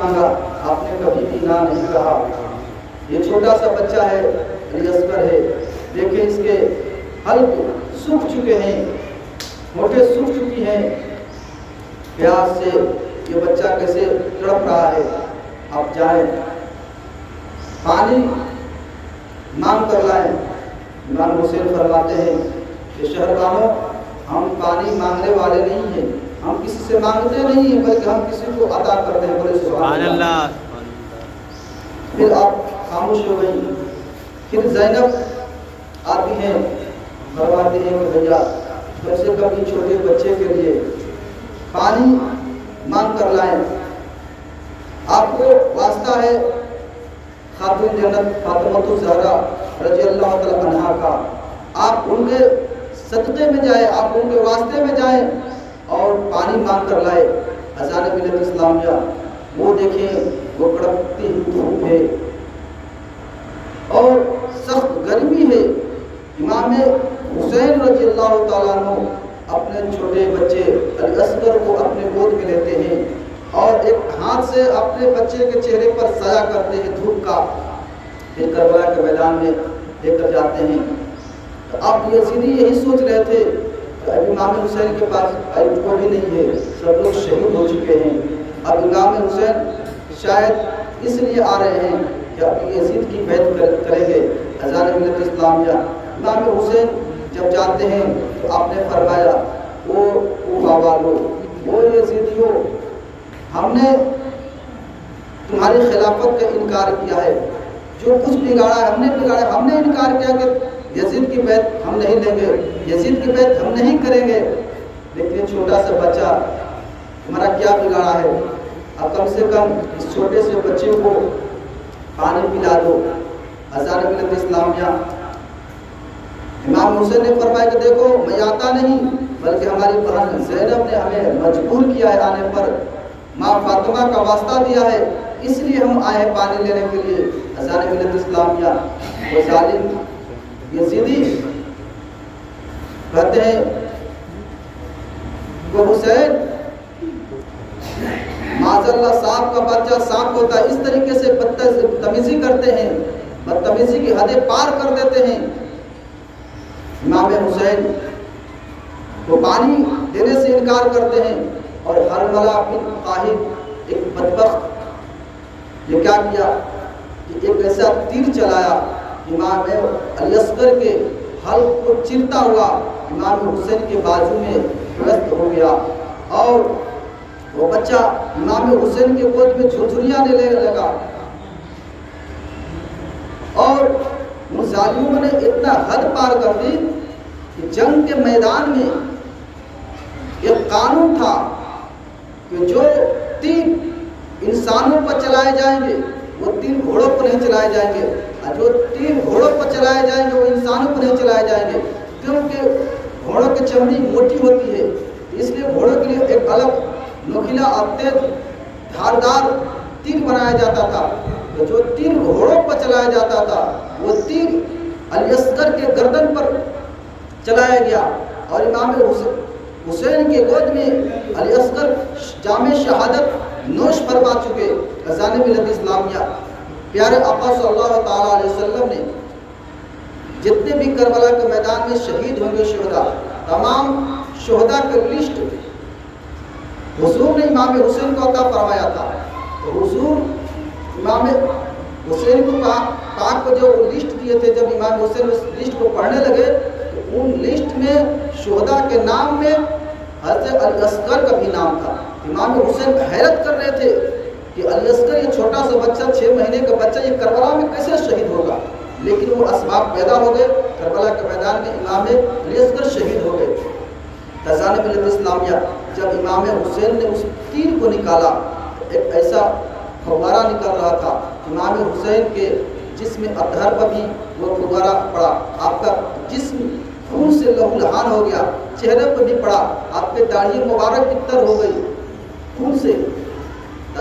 مانگا، آپ نے کبھی بھی نہ نہیں کہا۔ یہ چھوٹا سا بچہ ہے، علی اصغر ہے، دیکھیں اس کے حلق سوکھ چکے ہیں، موٹے سوکھ چکی ہیں، پیاس سے یہ بچہ کیسے تڑپ رہا ہے۔ آپ جائیں پانی مانگ کر لائیں۔ امام حسین فرماتے ہیں کہ شہربانوں، ہم پانی مانگنے والے نہیں ہیں، ہم کسی سے مانگتے نہیں ہیں بلکہ ہم کسی کو عطا کرتے ہیں۔ بولے سبحان اللہ۔ پھر آپ خاموش ہو گئی۔ پھر زینب آتی ہیں، فرماتی ہیں کہ بھیا کم سے کم یہ چھوٹے بچے کے لیے پانی مانگ کر لائیں۔ آپ کو واسطہ ہے خاتون جنت فاطمہ الزہرا رضی اللہ تعالی عنہا کا، آپ ان کے صدقے میں جائیں، آپ ان کے واسطے میں جائیں اور پانی مانگ کر لائے۔ اذان ملت اسلامیہ، وہ دیکھیں وہ کڑکتی دھوپ ہے اور سخت گرمی ہے۔ امام حسین رضی اللہ تعالیٰ عنہ اپنے چھوٹے بچے علی اصغر کو اپنے گود میں لیتے ہیں اور ایک ہاتھ سے اپنے بچے کے چہرے پر سایہ کرتے ہیں دھوپ کا، پھر کربلا کے میدان میں لے کر جاتے ہیں۔ تو اب یزیدی یہی سوچ رہے تھے کہ اب امام حسین کے پاس کوئی بھی نہیں ہے، سب لوگ شہید ہو چکے ہیں، اب امام حسین شاید اس لیے آ رہے ہیں کہ اب یزید کی بیعت کریں گے۔ اذان ملت اسلامیہ، امام حسین جب جاتے ہیں تو آپ نے فرمایا، او والو، او یزیدیو، ہم نے تمہاری خلافت کا انکار کیا ہے، جو کچھ بگاڑا ہے ہم نے بگاڑا، ہم نے انکار کیا کہ یزید کی بیعت ہم نہیں لیں گے، یزید کی بیعت ہم نہیں کریں گے، لیکن چھوٹا سا بچہ ہمارا کیا بگاڑا ہے، اب کم سے کم اس چھوٹے سے بچے کو پانی پلا دو۔ اذان ملت اسلامیہ، امام حسین نے فرمایا کہ دیکھو میں آتا نہیں بلکہ ہماری بہن زینب نے ہمیں مجبور کیا ہے آنے پر، ماں فاطمہ کا واسطہ دیا ہے، اس لیے ہم آئے ہیں پانی لینے کے لیے۔ اذان ملت اسلامیہ، وہ ظالم یزیدی کہتے ہیں وہ حسین معاذ اللہ سانپ کا بچہ سانپ ہوتا ہے، اس طریقے سے بدتمیزی کرتے ہیں، بدتمیزی کی حدیں پار کر دیتے ہیں۔ امام حسین وہ پانی دینے سے انکار کرتے ہیں اور حرملہ بن قاہد ایک بدبخت یہ کیا کیا کہ ایک ایسا تیر چلایا، امام علی اصغر کے حلق کو چرتا ہوا امام حسین کے بازو میں وصل ہو گیا اور وہ بچہ امام حسین کے گود میں جھرجھریاں لینے لگا، اور ان ظالموں نے اتنا حد پار کر دی کہ جنگ کے میدان میں ایک قانون تھا کہ جو تیر انسانوں پر چلائے جائیں گے وہ تیر گھوڑوں پر نہیں چلائے جائیں گے، اور جو تیر گھوڑوں پر چلائے جائیں گے وہ انسانوں پر نہیں چلائے جائیں گے، کیونکہ گھوڑوں کی چمڑی موٹی ہوتی ہے، اس لیے گھوڑوں کے لیے ایک الگ نوکیلا اور تیز دھاردار تیر بنایا جاتا تھا۔ تو جو تیر گھوڑوں پر چلایا جاتا تھا وہ تیر علی اصغر کے گردن پر چلایا گیا، اور امام حسین کے گود میں علی اصغر جام شہادت نوش فرما چکے۔ اذان ملت اسلامیہ، پیارے آقا صلی اللہ تعالیٰ علیہ وسلم نے جتنے بھی کربلا کے میدان میں شہید ہوں گے شہداء، تمام شہداء کے لسٹ حضور نے امام حسین کو عطا فرمایا تھا۔ تو حضور امام حسین کو پاک کو جو لسٹ دیے تھے، جب امام حسین اس لسٹ کو پڑھنے لگے تو ان لسٹ میں شہداء کے نام میں حضرت علی اصغر کا بھی نام تھا۔ امام حسین حیرت کر رہے تھے کہ علی اصغر یہ چھوٹا سا بچہ 6 مہینے کا بچہ یہ کربلا میں کیسے شہید ہوگا، لیکن وہ اسباب پیدا ہو گئے، کربلا کے میدان میں امام علی اصغر شہید ہو گئے۔ اذان ملت اسلامیہ، جب امام حسین نے اس تیر کو نکالا ایک ایسا فوارہ نکل رہا تھا، امام حسین کے جسم اطہر پر بھی وہ فوارہ پڑا، آپ کا جسم خون سے لہو لہان ہو گیا، چہرے پر بھی پڑا، آپ کے داڑھی مبارک بھی تر ہو گئی خون سے۔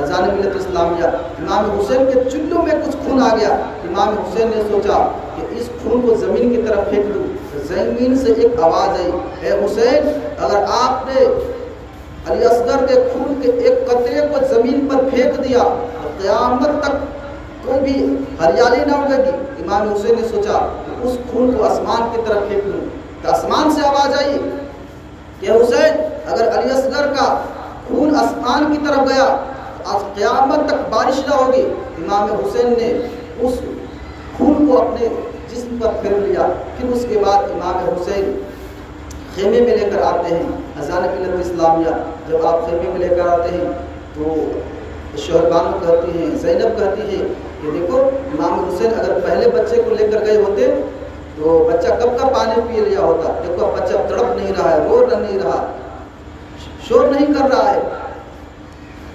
اذان ملت اسلامیہ، امام حسین کے چلوں میں کچھ خون آ گیا، امام حسین نے سوچا کہ اس خون کو زمین کی طرف پھینک دوں، زمین سے ایک آواز آئی، اے حسین، اگر آپ نے علی اصغر کے خون کے ایک قطرے کو زمین پر پھینک دیا اور قیامت تک کوئی بھی ہریالی نہ اگے گی، امام حسین نے سوچا کہ اس خون کو آسمان کی طرف پھینک دوں، تو آسمان سے آواز آئی کہ حسین اگر علی اصغر کا خون آسمان کی طرف گیا تو آج قیامت تک بارش نہ ہوگی۔ امام حسین نے اس خون کو اپنے جسم پر پھیر لیا۔ پھر اس کے بعد امام حسین خیمے میں لے کر آتے ہیں، اذان ملت اسلامیہ جب آپ خیمے میں لے کر آتے ہیں تو شوہر بانو کہتی ہیں، زینب کہتی ہے کہ دیکھو امام حسین اگر پہلے بچے کو لے کر گئے ہوتے تو بچہ کب کا پانی پی لیا ہوتا، دیکھو بچہ تڑپ نہیں رہا ہے، رو نہیں رہا، شور نہیں کر رہا ہے۔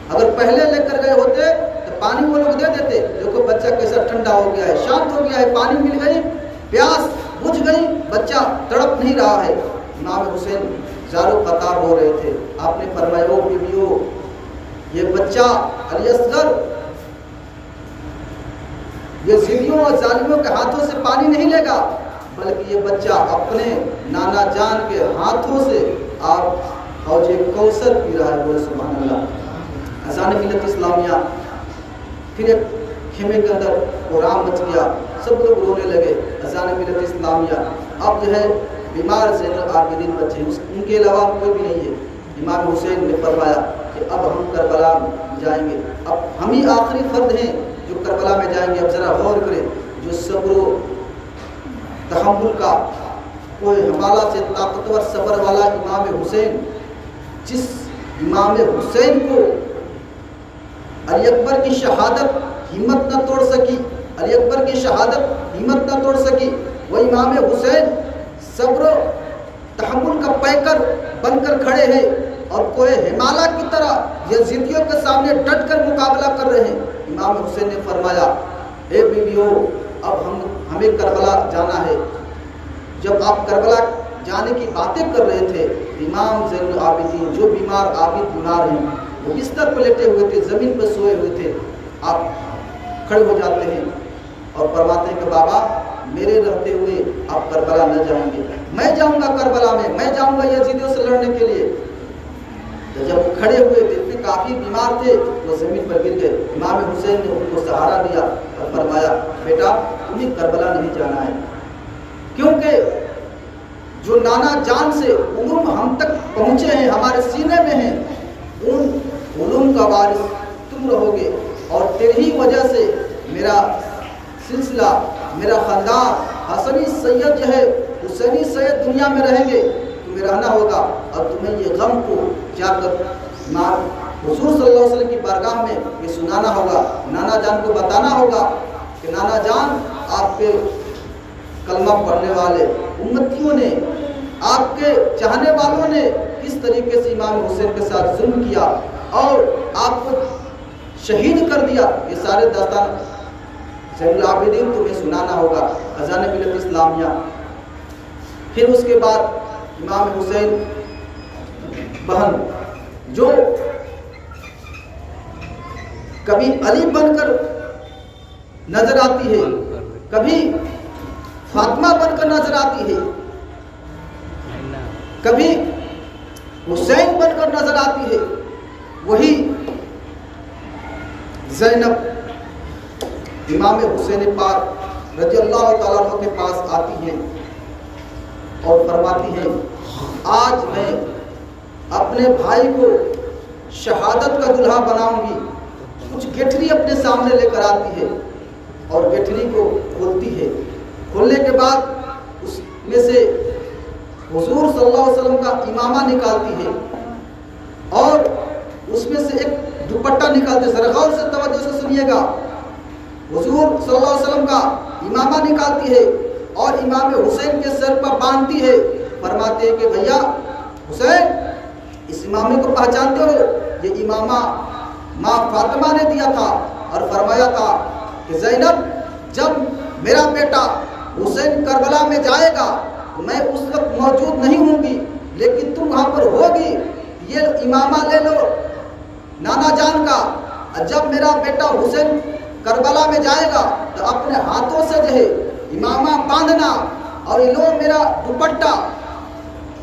اگر پہلے لے کر گئے ہوتے تو پانی وہ لوگ دے دیتے، دیکھو بچہ کیسا ٹھنڈا ہو گیا ہے، شانت ہو گیا ہے، پانی مل گئی، پیاس بجھ گئی، بچہ تڑپ نہیں رہا ہے۔ امام حسین زارو قطار ہو رہے تھے، آپ نے فرمایا او بیویو یہ بچہ علی اصغر یہ ضدیوں اور ظالموں کے ہاتھوں سے پانی نہیں لے گا، بلکہ یہ بچہ اپنے نانا جان کے ہاتھوں سے آپ حوض کوثر پی رہا ہے۔ بولے سبحان اللہ۔ اذان ملت اسلامیہ، پھر ایک خیمے کے اندر قرآن مچ گیا، سب لوگ رونے لگے۔ اذان ملت اسلامیہ، اب جو ہے بیمار زین العابدین بچے، ان کے علاوہ کوئی بھی نہیں ہے۔ امام حسین نے فرمایا کہ اب ہم کربلا جائیں گے، اب ہم ہی آخری فرد ہیں جو کربلا میں جائیں گے۔ اب ذرا غور کریں، جو صبر و تحمل کا کوئی حوالہ سے طاقتور صبر والا امام حسین، جس امام حسین کو علی اکبر کی شہادت ہمت نہ توڑ سکی، علی اکبر کی شہادت ہمت نہ توڑ سکی، وہ امام حسین صبر و تحمل کا پیکر بن کر کھڑے ہیں اور کوئی ہمالہ کی طرح یزیدیوں کے سامنے ڈٹ کر مقابلہ کر رہے ہیں۔ امام حسین نے فرمایا اے بیویو اب ہمیں کربلا جانا ہے۔ جب آپ کربلا جانے کی باتیں کر رہے تھے، امام زین العابدین جو بیمار عابد بیمار ہیں وہ بستر پہ لیٹے ہوئے تھے، زمین پہ سوئے ہوئے تھے، آپ کھڑے ہو جاتے ہیں اور فرماتے ہیں کہ بابا میرے رہتے ہوئے آپ کربلا نہ جائیں گے، میں جاؤں گا کربلا میں جاؤں گا یزیدیوں سے لڑنے کے لیے۔ تو جب وہ کھڑے ہوئے تھے کافی بیمار تھے، وہ زمین پر گر گئے۔ امام حسین نے ان کو سہارا دیا اور فرمایا بیٹا تمہیں کربلا نہیں جانا ہے، کیونکہ جو نانا جان سے علوم ہم تک پہنچے ہیں، ہمارے سینے میں ہیں، ان علوم کا وارث تم رہو گے، اور تیری ہی وجہ سے میرا سلسلہ، میرا خاندان حسنی سید جو ہے، حسینی سید دنیا میں رہیں گے، تمہیں رہنا ہوگا اور تمہیں یہ غم کو جا کر حضور صلی اللہ علیہ وسلم کی بارگاہ میں یہ سنانا ہوگا، نانا جان کو بتانا ہوگا کہ نانا جان آپ کے کلمہ پڑھنے والے امتیوں نے، آپ کے چاہنے والوں نے کس طریقے سے امام حسین کے ساتھ ظلم کیا اور آپ کو شہید کر دیا، یہ سارے داستان زین العابدین تمہیں سنانا ہوگا۔ اذان ملت اسلامیہ، پھر اس کے بعد امام حسین بہن جو کبھی علی بن کر نظر آتی ہے، کبھی فاطمہ بن کر نظر آتی ہے، کبھی حسین بن کر نظر آتی ہے، وہی زینب امام حسین پاک رضی اللہ تعالیٰ عنہ کے پاس آتی ہیں اور فرماتی ہیں آج میں اپنے بھائی کو شہادت کا دلہا بناؤں گی۔ کچھ گٹھری اپنے سامنے لے کر آتی ہے اور گٹھری کو کھولتی ہے، کھولنے کے بعد اس میں سے حضور صلی اللہ علیہ وسلم کا امامہ نکالتی ہے اور اس میں سے ایک دوپٹہ نکالتے ہیں، ذرا غور سے توجہ سے سنیے گا، حضور صلی اللہ علیہ وسلم کا امامہ نکالتی ہے اور امام حسین کے سر پر باندھتی ہے، فرماتے ہیں کہ بھیا حسین اس امامے کو پہچانتے ہو؟ یہ امامہ ماں فاطمہ نے دیا تھا اور فرمایا تھا کہ زینب جب میرا بیٹا حسین کربلا میں جائے گا تو میں اس وقت موجود نہیں ہوں گی، لیکن تم وہاں پر ہوگی، یہ امامہ لے لو نانا جان کا، جب میرا بیٹا حسین کربلا میں جائے گا تو اپنے ہاتھوں سے جو ہے امامہ باندھنا اور یہ لو میرا دوپٹہ،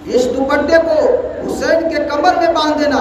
اس دوپٹے کو حسین کے کمر میں باندھ دینا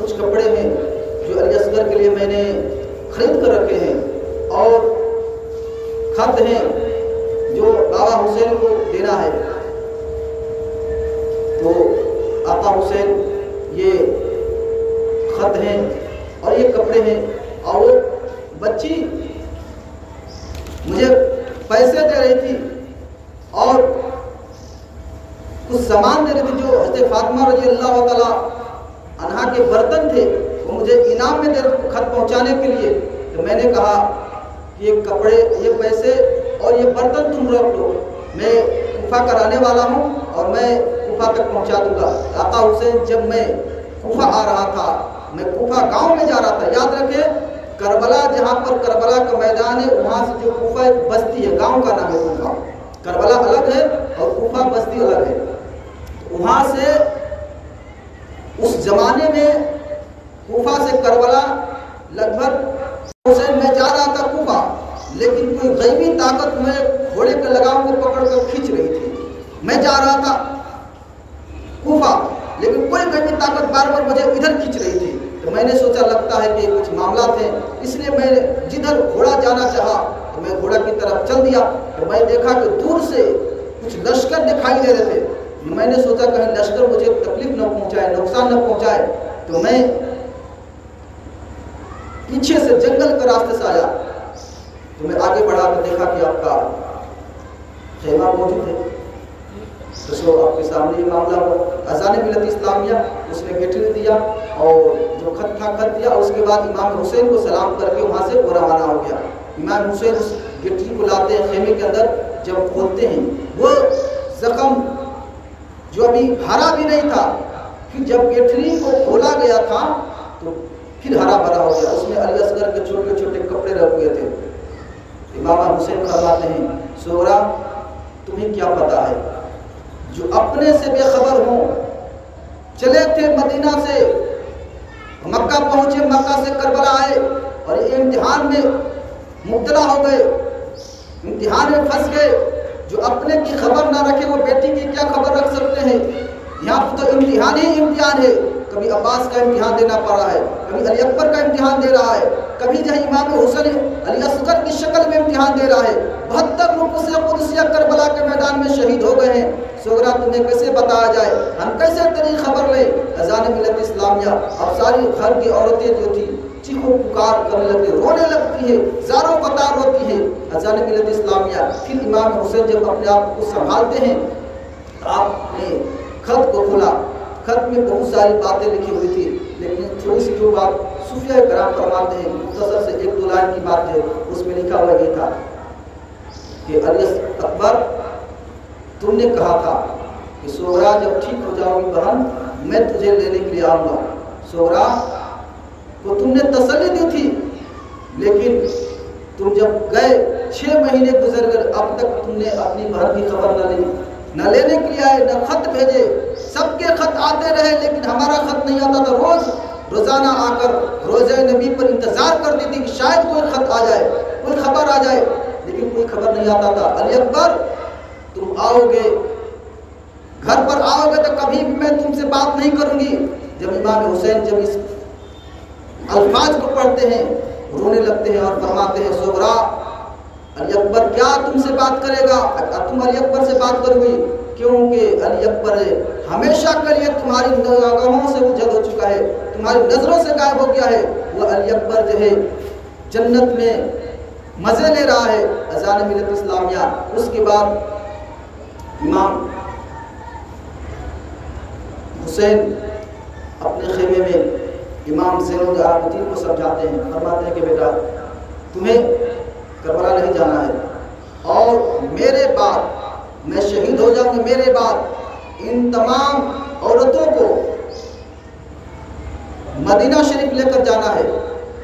کچھ کپڑے ہیں جو علی اصغر کے لیے میں نے خرید کر رکھے ہیں، اور خط ہیں جو بابا حسین کو دینا ہے۔ تو آقا حسین یہ خط ہیں اور یہ کپڑے ہیں، اور وہ بچی مجھے پیسے دے رہی تھی اور کچھ سامان دے رہی تھی جو حضرت فاطمہ رضی اللہ تعالیٰ عنہا کے برتن تھے، وہ مجھے انعام میں دے خط پہنچانے کے لیے۔ تو میں نے کہا کہ یہ کپڑے، یہ پیسے اور یہ برتن تم رکھ لو، میں کوفہ کرانے والا ہوں اور میں کوفہ تک پہنچا دوں گا۔ آقا حسین جب میں کوفہ آ رہا تھا، میں کوفہ گاؤں میں جا رہا تھا، یاد رکھے کربلا جہاں پر کربلا کا میدان ہے وہاں سے جو کوفہ ایک بستی ہے، گاؤں کا نام ہے کوفہ، کربلا الگ ہے اور کوفہ بستی الگ ہے۔ وہاں سے اس زمانے میں کوفہ سے کربلا لگ بھگ حسین میں جا رہا تھا کوفہ، لیکن کوئی غیبی طاقت میں گھوڑے کے لگام کو پکڑ کر کھینچ رہی تھی۔ میں جا رہا تھا کوفہ، لیکن کوئی غیبی طاقت بار بار مجھے ادھر کھینچ رہی تھی۔ تو میں نے سوچا لگتا ہے کہ کچھ معاملات ہیں، اس لیے میں جدھر گھوڑا جانا چاہا تو میں گھوڑا کی طرف چل دیا۔ تو میں دیکھا کہ دور سے کچھ لشکر دکھائی دے رہے تھے، میں نے سوچا کہیں لشکر مجھے تکلیف نہ پہنچائے، نقصان نہ پہنچائے، تو میں پیچھے سے جنگل کے راستے سے آیا۔ تو میں آگے بڑھا کر دیکھا کہ آپ کا خیمہ موجود ہے۔ تو سو آپ کے سامنے یہ معاملہ ہوا، اذان ملت اسلامیہ اس نے گٹری دیا اور جو خط تھا خط دیا، اور اس کے بعد امام حسین کو سلام کر کے وہاں سے وہ روانہ ہو گیا۔ امام حسین اس گٹری کو لاتے ہیں خیمے کے اندر، جب کھولتے ہیں وہ زخم جو ابھی ہرا بھی نہیں تھا، پھر جب گٹری کو کھولا گیا تھا تو پھر ہرا بھرا ہو گیا، اس میں علی اصغر کے چھوٹے چھوٹے کپڑے رکھ ہوئے تھے۔ امام حسین فرماتے ہیں سغرا تمہیں کیا پتا ہے، جو اپنے سے بے خبر ہوں، چلے تھے مدینہ سے مکہ پہنچے، مکہ سے کربلا آئے اور یہ امتحان میں مبتلا ہو گئے، امتحان میں پھنس گئے۔ جو اپنے کی خبر نہ رکھے وہ بیٹی کی کیا خبر رکھ سکتے ہیں؟ یہاں تو امتحان ہی امتحان ہے، کبھی عباس کا امتحان دینا پڑ رہا ہے، کبھی علی اکبر کا امتحان دے رہا ہے، کبھی جو امام حسین علی اصغر کی شکل میں امتحان دے رہا ہے۔ 72 نفوس قدسیہ کربلا کے میدان میں شہید ہو گئے ہیں۔ سغرا تمہیں کیسے بتایا جائے، ہم کیسے تیری خبر لیں؟ اذان ملت اسلامیہ اب ساری گھر کی عورتیں جو تھی چیخو پکار کرنے لگتی، رونے لگتی ہے، زاروں قطار ہوتی ہے۔ اذان ملت اسلامیہ پھر امام حسین جب اپنے آپ کو سنبھالتے ہیں، آپ نے خط کو کھولا، خط میں بہت ساری باتیں لکھی ہوئی تھی، لیکن تھوڑی سی جو بات صوفیہ کرام فرماتے ہیں مختصر سے 1-2 لائن کی بات ہے، اس میں لکھا ہوا یہ تھا کہ علی اکبر تم نے کہا تھا کہ سغرا جب ٹھیک ہو جاؤ گی بہن میں تجھے لینے کے لیے آؤں گا۔ سغرا کو تم نے تسلی دی تھی، لیکن تم جب گئے 6 مہینے گزر گئے، اب تک تم نے اپنی بہن کی خبر نہ لی، نہ لینے کے لیے آئے، نہ خط بھیجے۔ سب کے خط آتے رہے لیکن ہمارا خط نہیں آتا تھا۔ روزانہ آ کر روزہ نبی پر انتظار کرتی تھی کہ شاید کوئی خط آ جائے، کوئی خبر آ جائے، لیکن کوئی خبر نہیں آتا تھا۔ علی اکبر تم آؤ گے، گھر پر آؤ گے تو کبھی میں تم سے بات نہیں کروں گی۔ جب امام حسین جب اس الفاظ کو پڑھتے ہیں رونے لگتے ہیں اور فرماتے ہیں سغرا علی اکبر کیا تم سے بات کرے گا، تم علی اکبر سے بات کرو گی، کیونکہ علی اکبر ہمیشہ کے لیے تمہاری نگاہوں سے اوجھل ہو چکا ہے، تمہاری نظروں سے غائب ہو گیا ہے۔ وہ علی اکبر جو ہے جنت میں مزے لے رہا ہے۔ اذان ملت اسلامیہ اس کے بعد امام حسین اپنے خیمے میں امام زین العابدین کو سمجھاتے ہیں، فرماتے ہیں کہ بیٹا تمہیں کربلا نہیں جانا ہے، اور میرے بعد میں شہید ہو جاؤں گا، میرے بعد ان تمام عورتوں کو مدینہ شریف لے کر جانا ہے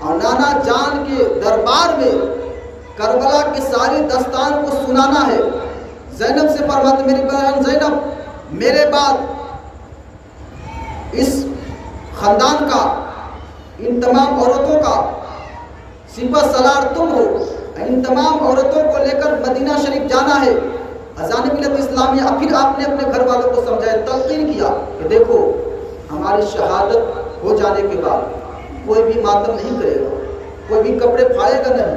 اور نانا جان کے دربار میں کربلا کی ساری داستان کو سنانا ہے۔ زینب سے فرماتے میری بہن زینب میرے بعد اس خاندان کا، ان تمام عورتوں کا سپہ سالار تم ہو، ان تمام عورتوں کو لے کر مدینہ شریف جانا ہے۔ اذان ملت اسلامیہ پھر آپ نے اپنے گھر والوں کو سمجھایا، تلقین کیا کہ دیکھو ہماری شہادت ہو جانے کے بعد کوئی بھی ماتم نہیں کرے گا، کوئی بھی کپڑے پھاڑے گا نہیں،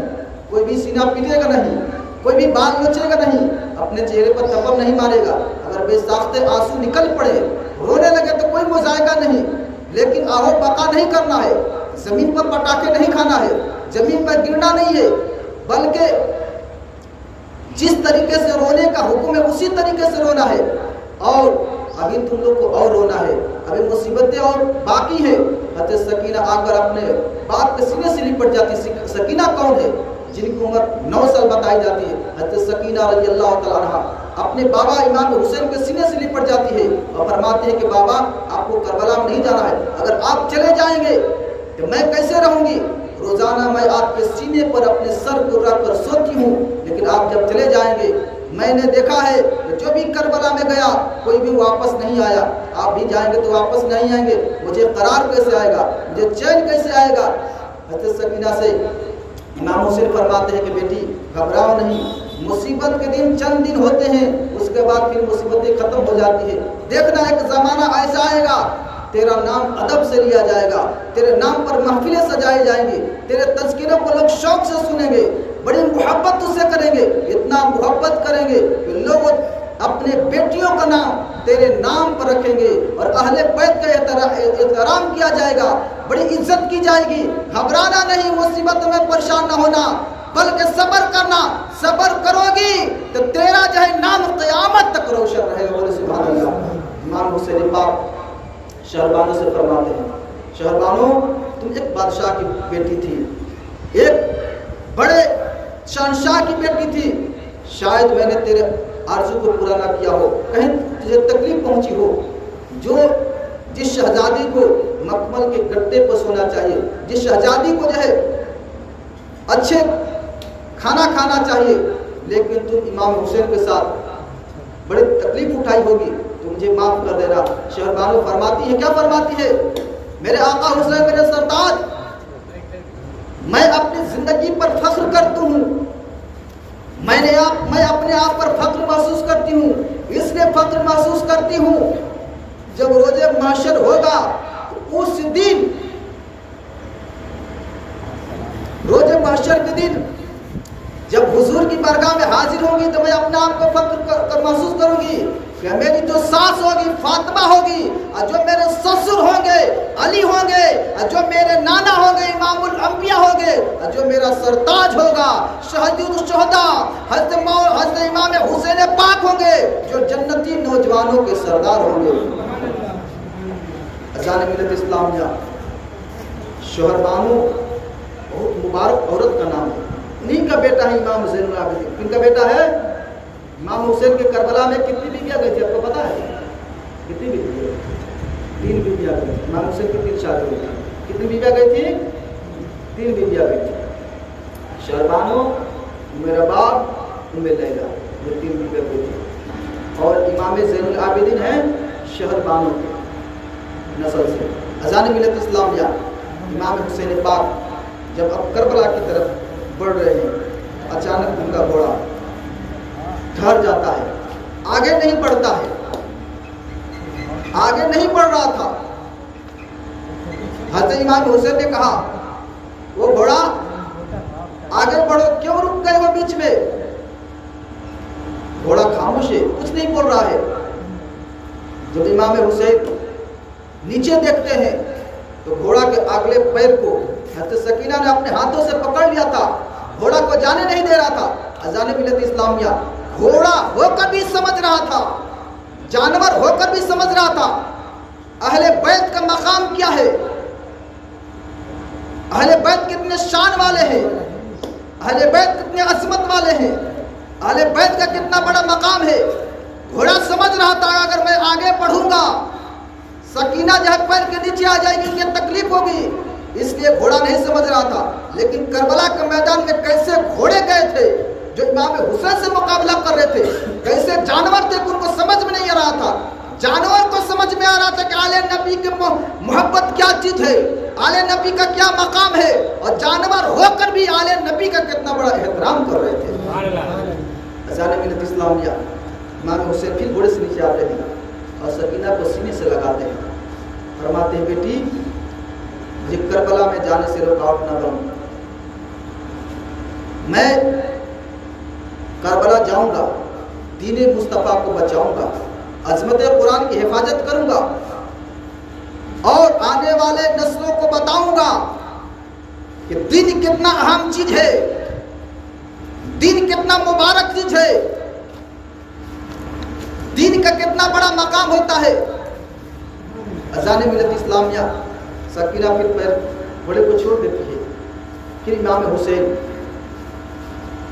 کوئی بھی سینہ پیٹے گا نہیں، کوئی بھی بال نوچے گا نہیں، اپنے چہرے پر تھپڑ نہیں مارے گا، اگر بے ساختہ آنسو نکل پڑے رونے لگے تو کوئی مذائقہ نہیں، لیکن آہو بقا نہیں کرنا ہے، زمین پر پٹاخے نہیں کھانا ہے، زمین پر گرنا نہیں ہے، بلکہ جس طریقے سے رونے کا حکم ہے اسی طریقے سے رونا ہے۔ اور ابھی تم لوگ کو اور رونا ہے، ابھی مصیبتیں اور باقی ہیں۔ حضرت سکینہ آ کر اپنے باپ کے سینے سے لپٹ جاتی۔ سکینہ کون ہے؟ جن کی عمر 9 سال بتائی جاتی ہے، حضرت سکینہ رضی اللہ تعالیٰ عنہ اپنے بابا امام حسین کے سینے سے لپٹ جاتی ہے اور فرماتے ہیں کہ بابا آپ کو کربلا میں نہیں جانا ہے، اگر آپ چلے جائیں گے تو میں کیسے رہوں گی؟ روزانہ میں آپ کے سینے پر اپنے سر کو رکھ کر سوتی ہوں، لیکن آپ جب چلے جائیں گے میں نے دیکھا ہے کہ جو بھی کربلا میں گیا کوئی بھی واپس نہیں آیا، آپ بھی جائیں گے تو واپس نہیں آئیں گے، مجھے قرار کیسے آئے گا، مجھے چین کیسے آئے گا؟ حضرت سکینہ سے امام حسین فرماتے ہیں کہ بیٹی گھبراؤ نہیں، مصیبت کے دن چند دن ہوتے ہیں، اس کے بعد پھر مصیبتیں ختم ہو جاتی ہے، دیکھنا ایک زمانہ ایسا آئے گا تیرا نام ادب سے لیا جائے گا، تیرے نام پر محفلیں سجائی جائیں گی، تیرے تذکروں کو لوگ شوق سے سنیں گے، بڑی محبت تجھ سے کریں گے، اتنا محبت کریں گے کہ لوگ اپنے بیٹیوں کا نام تیرے نام پر رکھیں گے اور اہل بیت کا احترام کیا جائے گا، بڑی عزت کی جائے گی۔ گھبرانا نہیں، مصیبت میں پریشان نہ ہونا، بلکہ صبر کرنا، صبر کرو گی تو تیرا جو ہے نام قیامت تک روشن رہے گا۔ بولے سبحان اللہ۔ امام حسین پاک شہربانو سے فرماتے ہیں، شہربانو تم ایک بادشاہ کی بیٹی تھی، ایک بڑے شہنشاہ کی بیٹی تھی، شاید میں نے تیرے آرزو کو پورا نہ کیا ہو، کہیں تجھے تکلیف پہنچی ہو، جو جس شہزادی کو مکمل کے گدے پر سونا چاہیے، جس شہزادی کو جو ہے اچھے کھانا کھانا چاہیے، لیکن تم امام حسین کے ساتھ بڑی تکلیف اٹھائی ہوگی، تو مجھے معاف کر دینا۔ شہربانو فرماتی ہے، کیا فرماتی ہے؟ میرے آقا حسین میرے سرتاج، میں اپنی زندگی پر فخر کرتا ہوں، میں اپنے آپ پر فخر محسوس کرتی ہوں، اس لیے فخر محسوس کرتی ہوں جب روز محشر ہوگا تو اس دن، روز محشر کے دن جب حضور کی بارگاہ میں حاضر ہوں گی تو میں اپنے آپ کو فخر محسوس کروں گی کہ میری جو ساس ہوگی فاطمہ ہوگی، اور جو میرے سسر ہوں گے علی ہوں گے، اور جو میرے نانا ہوں گے امام الانبیاء ہوں گے، اور جو میرا سرتاج ہوگا شہید الشہداء حضرت امام حسین پاک ہوں گے، جو جنتی نوجوانوں کے سردار ہوں گے۔ اذان ملت اسلامیہ شہربانو بہت مبارک عورت کا نام ہے، انہیں کا بیٹا ہے امام زین العابدین۔ کن کا بیٹا ہے؟ امام حسین کے کربلا میں کتنی بیویاں گئی تھی آپ کو پتا ہے؟ کتنی بیویاں؟ 3 بیویاں گئی تھی۔ امام حسین کی 3 شادی ہوئی تھی، کتنی بیویاں گئی تھی؟ 3 بیویاں گئی تھی۔ شہربانو میرا باپ لیلا، یہ 3 بیویاں گئی تھی، اور امام زین العابدین ہیں شہربانو کے نسل سے۔ اذان ملت اسلامیہ امام حسین پاک جب اب کربلا کی طرف بڑھ رہے ہیں، اچانک ان کا گھوڑا ٹھہر جاتا ہے، آگے نہیں بڑھتا ہے، آگے نہیں بڑھ رہا تھا۔ حضرت امام حسین نے کہا وہ گھوڑا آگے بڑھو، کیوں رک گئے وہ بیچ میں؟ گھوڑا خاموش ہے، کچھ نہیں بول رہا ہے۔ جب امام حسین نیچے دیکھتے ہیں تو گھوڑا کے اگلے پیر کو حضرت سکینہ نے اپنے ہاتھوں سے پکڑ لیا تھا، گھوڑا کو جانے نہیں دے رہا تھا۔ اذان ملت اسلامیہ گھوڑا ہو کر بھی سمجھ رہا تھا، جانور ہو کر بھی سمجھ رہا تھا اہل بیت کا مقام کیا ہے، اہل بیت کتنے شان والے ہیں، اہل بیت کتنے عظمت والے ہیں، اہل بیت کا کتنا بڑا مقام ہے۔ گھوڑا سمجھ رہا تھا اگر میں آگے بڑھوں گا سکینہ جہاں پیر کے نیچے آ جائے گی کہ تکلیف ہوگی، اس لیے گھوڑا نہیں سمجھ رہا تھا۔ لیکن کربلا کے میدان میں کیسے گھوڑے گئے تھے جو امام حسین سے مقابلہ کر رہے تھے، کیسے جانور تھے ان کو سمجھ میں نہیں آ رہا تھا۔ جانور کو سمجھ میں آ رہا تھا کہ آل نبی کی محبت کیا چیز ہے، آل نبی کا کیا مقام ہے، اور جانور ہو کر بھی آل نبی کا کتنا بڑا احترام کر رہے تھے۔ اذان ملت اسلامیہ امام حسین پھر گھوڑے سے نیچے آتے ہیں اور سکینہ کو سینے سے لگاتے ہیں فرماتے ہیں بیٹی مجھے کربلا میں جانے سے رکاوٹ نہ بن، میں کربلا جاؤں گا، دین مصطفیٰ کو بچاؤں گا، عظمت قرآن کی حفاظت کروں گا اور آنے والے نسلوں کو بتاؤں گا کہ دین کتنا اہم چیز ہے، دین کتنا مبارک چیز ہے، دین کا کتنا بڑا مقام ہوتا ہے۔ اذان ملت اسلامیہ سکینہ پھر پیر بڑے کو چھوڑ دیتی ہے، پھر امام حسین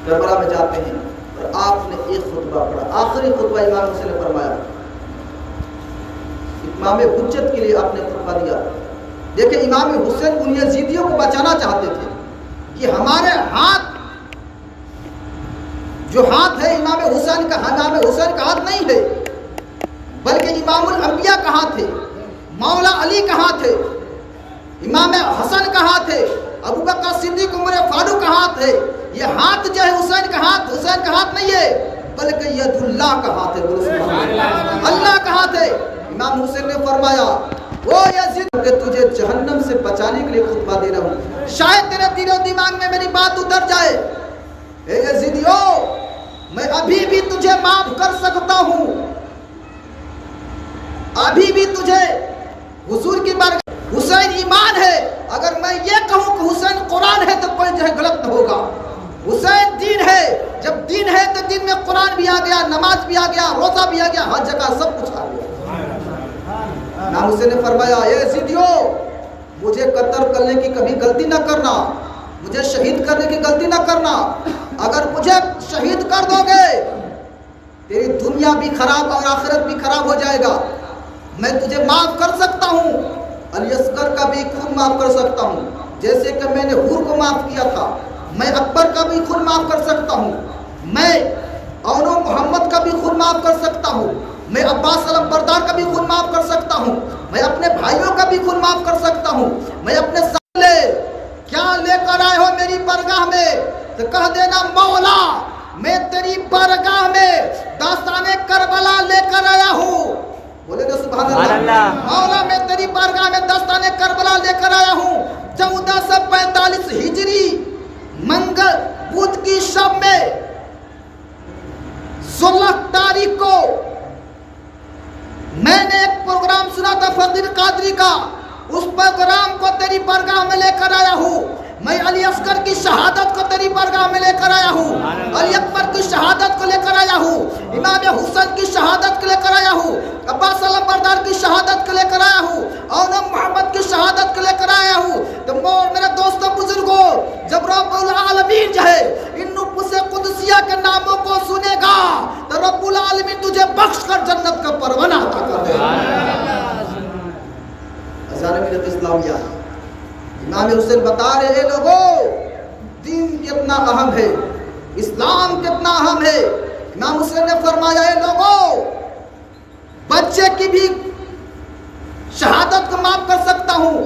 کربلا میں جاتے ہیں اور آپ نے ایک خطبہ پڑھا، آخری خطبہ امام حسین نے فرمایا، امام حجت کے لیے آپ نے خطبہ دیا۔ دیکھیں امام حسین ان یزیدیوں کو بچانا چاہتے تھے کہ ہمارے ہاتھ جو ہاتھ ہے امام حسین کا ہاتھ نہیں ہے، بلکہ امام الانبیاء کا ہاتھ ہے، مولا علی کا ہاتھ ہے، امام حسن کا ہاتھ ہے، ابو بکر صدیق عمر فاروق کا ہاتھ ہے۔ یہ ہاتھ جو ہے حسین کا ہاتھ نہیں ہے، بلکہ ید اللہ کا ہاتھ ہے، اللہ کا ہاتھ ہے۔ امام حسین نے فرمایا وہ یزید کہ تجھے جہنم سے بچانے کے لیے خطبہ دے رہا ہوں، شاید تیرے دل و دماغ میں میری بات اتر جائے۔ اے یزیدیو میں ابھی بھی تجھے معاف کر سکتا ہوں، ابھی بھی تجھے حضور کی برکت، حسین ایمان ہے۔ اگر میں یہ کہوں کہ حسین قرآن ہے تو کوئی جو ہے غلط نہ ہوگا۔ حسین دین ہے، جب دین ہے تو دین میں قرآن بھی آ گیا، نماز بھی آ گیا، روزہ بھی آ گیا، ہر جگہ سب کچھ آ گیا۔ امام حسین نے فرمایا اے یزیدیو مجھے قتل کرنے کی کبھی غلطی نہ کرنا، مجھے شہید کرنے کی غلطی نہ کرنا، اگر مجھے شہید کر دو گے تیری دنیا بھی خراب اور آخرت بھی خراب ہو جائے گا۔ میں تجھے معاف کر سکتا ہوں، علی اصغر کا بھی خود معاف کر سکتا ہوں، جیسے کہ میں نے حور کو معاف کیا تھا، میں اکبر کا بھی خود معاف کر سکتا ہوں، میں اونو محمد کا بھی خود معاف کر سکتا ہوں، میں عباس علم بردار کا بھی خود معاف کر سکتا ہوں، میں اپنے بھائیوں کا بھی خود معاف کر سکتا ہوں، میں اپنے سامنے کیا لے کر آئے ہو میری بارگاہ میں تو کہہ دینا مولا میں تیری بارگاہ میں داستان کربلا لے کر آیا ہوں، بولے نا سبحان اللہ۔ مولا میں تیری بارگاہ میں داستان کربلا لے کر آیا ہوں۔ 1445 ہجری منگل بدھ کی شب میں 16 تاریخ کو میں نے ایک پروگرام سنا تھا فقیر قادری کا، اس پروگرام کو تیری بارگاہ میں لے کر آیا ہوں۔ میں علی اصغر کی شہادت کو تیری بارگاہ میں لے کر آیا ہوں، علی اکبر کی شہادت کو لے کر آیا ہوں، امام حسین کی شہادت کو لے کر آیا ہوں، عباس علم بردار کی شہادت کو لے کر آیا ہوں، اور محمد کی شہادت کو لے کر آیا ہوں۔ تو میرے دوستوں بزرگوں جب رب العالمین جو ہے ان نفوس قدسیہ کے ناموں کو سنے گا تو رب العالمین تجھے بخش کر جنت کا پروانہ عطا کر دے گا۔ اذان ملت اسلامیہ امام حسین بتا رہے ہیں لوگوں دین کتنا اہم ہے، اسلام کتنا اہم ہے۔ امام حسین نے فرمایا ہے لوگوں بچے کی بھی شہادت کو معاف کر سکتا ہوں،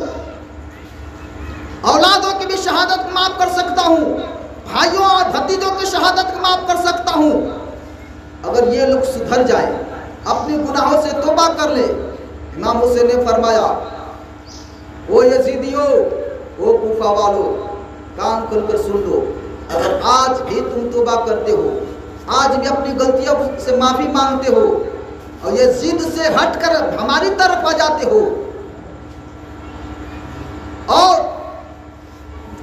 اولادوں کی بھی شہادت کو معاف کر سکتا ہوں، بھائیوں اور بھتیجوں کی شہادت کو معاف کر سکتا ہوں، اگر یہ لوگ سدھر جائیں اپنے گناہوں سے توبہ کر لے۔ امام حسین نے فرمایا او یزیدیو، او کوفہ والو، کان کھول کر سن لو، اگر آج بھی تم توبہ کرتے ہو، آج بھی اپنی غلطیوں سے معافی مانگتے ہو اور یہ ضد سے ہٹ کر ہماری طرف آ جاتے ہو اور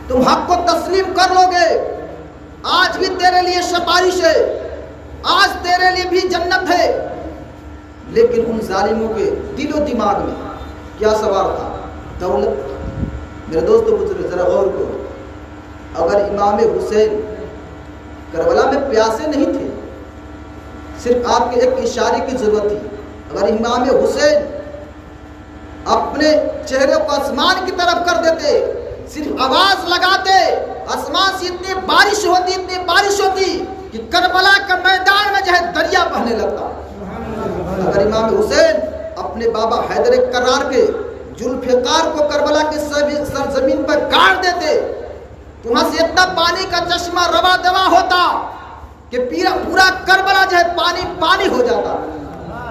تم حق کو تسلیم کر لو گے، آج بھی تیرے لیے سفارش ہے، آج تیرے لیے بھی جنت ہے۔ لیکن ان ظالموں کے دل و دماغ میں کیا سوار تھا؟ دولت۔ میرے دوستو بزرگ ذرا غور کرو، اگر امام حسین کربلا میں پیاسے نہیں تھے، صرف آپ کے ایک اشارے کی ضرورت تھی، اگر امام حسین اپنے چہرے کو آسمان کی طرف کر دیتے، صرف آواز لگاتے، آسمان سے اتنی بارش ہوتی کہ کربلا کے میدان میں جو ہے دریا بہنے لگتا۔ اگر امام حسین اپنے بابا حیدر کرار کے ذوالفقار کو کربلا کی سرزمین پر گاڑ دیتے تو وہاں سے اتنا پانی کا چشمہ روا دوا ہوتا کہ پورا کربلا جو ہے پانی ہو جاتا۔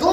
2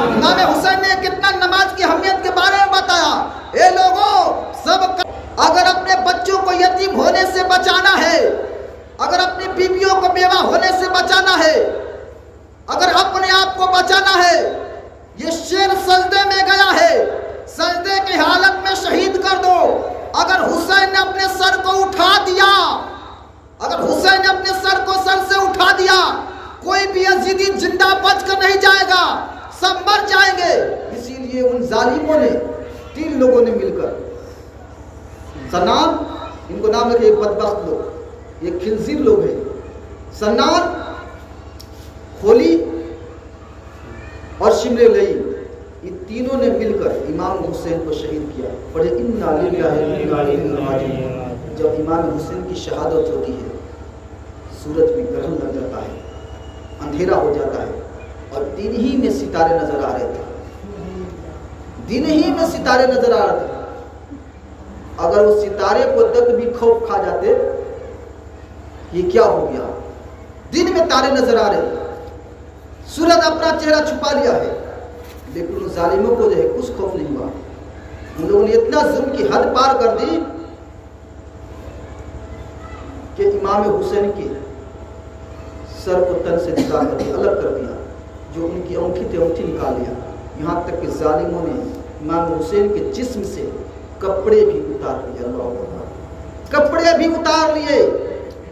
امام حسین نے کتنا نماز کی اہمیت کے بارے میں بتایا۔ اے لوگوں، اگر اپنے بچوں کو یتیم ہونے سے بچانا ہے، اگر اپنی بیویوں کو بیوہ ہونے سے بچانا ہے، اگر اپنے آپ کو بچانا ہے، یہ شیر سجدے میں گیا ہے، سجدے کی حالت میں شہید کر دو۔ اگر حسین نے اپنے سر کو اٹھا دیا، اگر حسین نے اپنے سر کو سر سے اٹھا دیا، کوئی بھی یزیدی زندہ بچ کر نہیں جائے گا، سب مر جائیں گے۔ اسی لیے ان ظالموں نے، 3 لوگوں نے مل کر، سنان، ان کو نام رکھے، ایک بدبخت لوگ، یہ خنزیر لوگ ہیں، سنان، کھولی اور شمر لئی، یہ تینوں نے مل کر امام حسین کو شہید کیا۔ پڑھے انا للہ و انا الیہ راجعون۔ جب امام حسین کی شہادت ہوتی ہے، سورج میں گرہن لگ جاتا ہے، اندھیرا ہو جاتا ہے، اور دن ہی میں ستارے نظر آ رہے تھے، دن ہی میں ستارے نظر آ رہے تھے۔ اگر اس ستارے کو تک بھی خوف کھا جاتے، یہ کیا ہو گیا، دن میں تارے نظر آ رہے، سورج اپنا چہرہ چھپا لیا ہے، لیکن ان ظالموں کو جو ہے کچھ خوف نہیں ہوا۔ ان لوگوں نے اتنا ظلم کی حد پار کر دی کہ امام حسین کے سر کو تن سے جدا کر دیا، الگ کر دیا، جو ان کی انگوٹھی تھی انگوٹھی نکال لیا، یہاں تک کہ ظالموں نے امام حسین کے جسم سے کپڑے بھی اتار لیے، اللہ اکبر، کپڑے بھی اتار لیے۔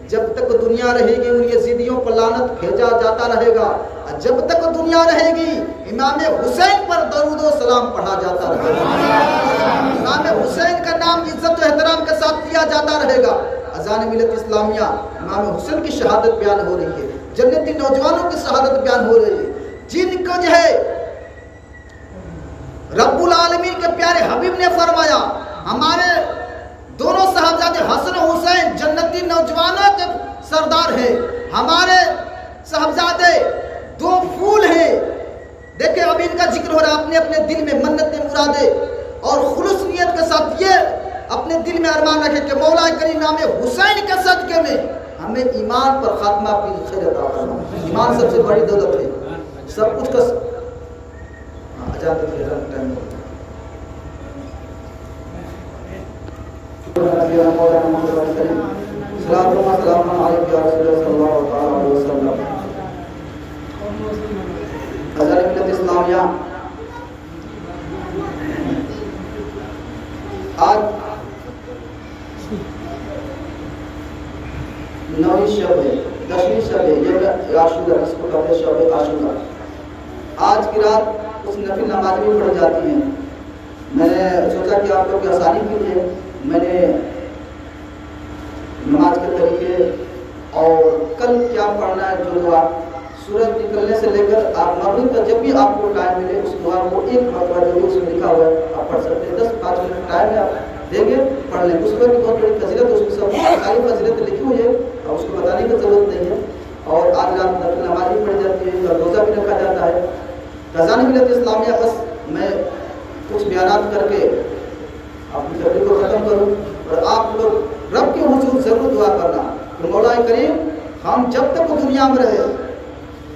جب تک دنیا رہے گی ان یزیدیوں پر لعنت بھیجا جاتا رہے گا، اور جب تک دنیا رہے گی امام حسین پر درود و سلام پڑھا جاتا رہے گا، امام حسین کا نام عزت و احترام کے ساتھ لیا جاتا رہے گا۔ اذان ملت اسلامیہ امام حسین کی شہادت بیان ہو رہی ہے، جنتی نوجوانوں کی شہادت بیان ہو رہی ہے، جن کو جو ہے رب العالمین کے پیارے حبیب نے فرمایا ہمارے دونوں صاحبزادے حسن و حسین جنتی نوجوانوں کے سردار ہیں، ہمارے صاحبزادے 2 پھول ہیں۔ دیکھیں اب ان کا ذکر ہو رہا ہے، اپنے اپنے دل میں منتیں مرادیں اور خلوص نیت کے ساتھ یہ اپنے دل میں ارمان رکھے کہ مولا کریم نام حسین کے صدقے میں ہمیں ایمان پر خاتمہ کی خیر عطا فرما۔ ایمان سب سے بڑی دولت ہے، سب کچھ کا اجازت ہے ٹائم ہو اسلامیہ آج 9ویں شب ہے، 10ویں شب ہے، یہ عاشورہ، اس کو کہتے ہیں شب عاشورہ۔ آج کی رات اس نفل نماز بھی پڑھ جاتی ہیں۔ میں نے سوچا کہ آپ لوگ کی آسانی کے لیے میں نے نماز کے طریقے اور کل کیا پڑھنا ہے، جو دعا سورج نکلنے سے لے کر آپ مغرب تک جب بھی آپ کو ٹائم ملے اس دعا کو ایک مرتبہ جو بھی اس میں لکھا ہوا ہے آپ پڑھ سکتے ہیں۔ 10-5 منٹ ٹائم ہے، آپ دیں گے پڑھ لیں۔ اس پر بھی بہت بڑی فضیلت، اس میں سب ساری فضیلت لکھی ہوئی ہے اور اس کو بتانے کی ضرورت نہیں ہے۔ اور آج رات نفل نماز بھی پڑھی جاتی ہے اور روزہ بھی رکھا جاتا ہے۔ اذان ملت اسلامیہ بس میں کچھ بیانات کر کے اپنی تقریر کو ختم کروں، اور آپ لوگ رب کے حضور ضرور دعا کرنا کہ مولا کریم ہم جب تک دنیا میں رہے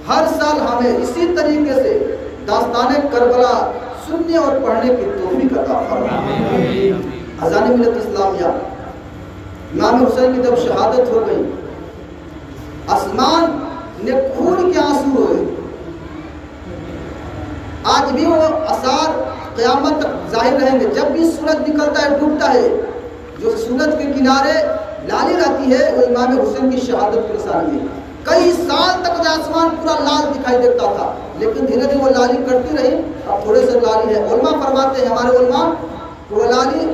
ہر سال ہمیں اسی طریقے سے داستان کربلا سننے اور پڑھنے کی توفیق عطا فرما۔ اذان ملت اسلامیہ امام حسین کی جب شہادت ہو گئی، آسمان نے خون کے آنسو ہوئے۔ آج بھی وہ آثار قیامت تک ظاہر رہیں گے۔ جب بھی سورج نکلتا ہے ڈوبتا ہے، جو سورج کے کنارے لالی رہتی ہے وہ امام حسین کی شہادت کی نشانی ہے۔ کئی سال تک آسمان پورا لال دکھائی دیتا تھا، لیکن دھیرے دھیرے وہ لالی کرتی رہی، اب تھوڑے سے لالی ہے۔ علماء فرماتے ہیں، ہمارے علماء، وہ لالی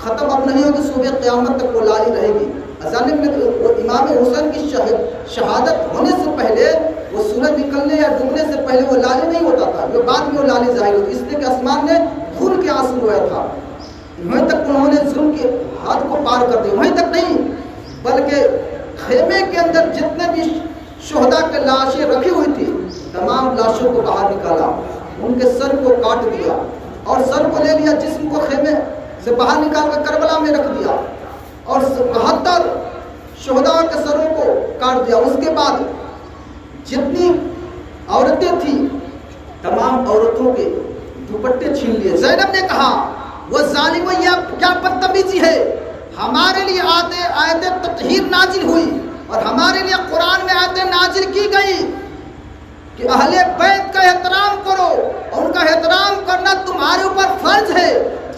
ختم اب نہیں ہوگی، صبح قیامت تک وہ لالی رہے گی۔ اذان میں وہ امام حسین کی شہادت ہونے سے پہلے، وہ سورج نکلنے یا ڈوبنے سے پہلے وہ لالی نہیں ہوتا تھا، وہ بعد میں وہ لالی ظاہر ہوتی، اس لیے کہ آسمان نے خون کے آنسو رویا تھا۔ وہیں تک انہوں نے ظلم کے حد کو پار کر دیا، وہیں تک نہیں بلکہ خیمے کے اندر جتنے بھی شہداء کے لاشیں رکھی ہوئی تھی تمام لاشوں کو باہر نکالا، ان کے سر کو کاٹ دیا اور سر کو لے لیا، جسم کو خیمے سے باہر نکال کر کربلا میں رکھ دیا، اور 72 شہداء کے سروں کو کاٹ دیا۔ اس کے بعد جتنی عورتیں تھیں تمام عورتوں کے دوپٹے چھین لیے۔ زینب نے کہا وہ ظالم یہ کیا بدتمیزی ہے، ہمارے لیے آیت تطہیر نازل ہوئی اور ہمارے لیے قرآن میں آیتیں نازل کی گئی کہ اہل بیت کا احترام کرو، اور ان کا احترام کرنا تمہارے اوپر فرض ہے،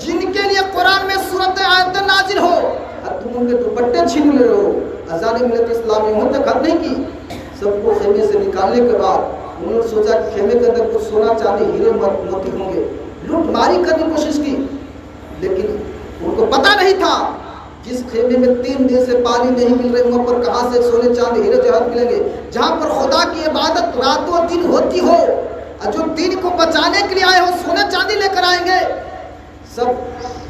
جن کے لیے قرآن میں سورت آیتیں نازل ہو، اور تم ان کے دوپٹے چھین لے رہے ہو۔ اذان ملت اسلامی ہوں تک حد نہیں کی، سب کو خیمے سے نکالنے کے بعد انہوں نے سوچا کہ خیمے کے اندر کچھ سونا چاندی ہیرے موتی ہوں گے، لوٹ ماری کرنے کی کوشش کی، لیکن ان کو پتہ نہیں تھا جس خیمے میں 3 دن سے پانی نہیں مل رہے وہاں پر کہاں سے سونے چاندی ہیرے جواہرات ملیں گے۔ جہاں پر خدا کی عبادت رات و دن ہوتی ہو اور جو دین کو بچانے کے لیے آئے ہو سونے چاندی لے کر آئیں گے۔ سب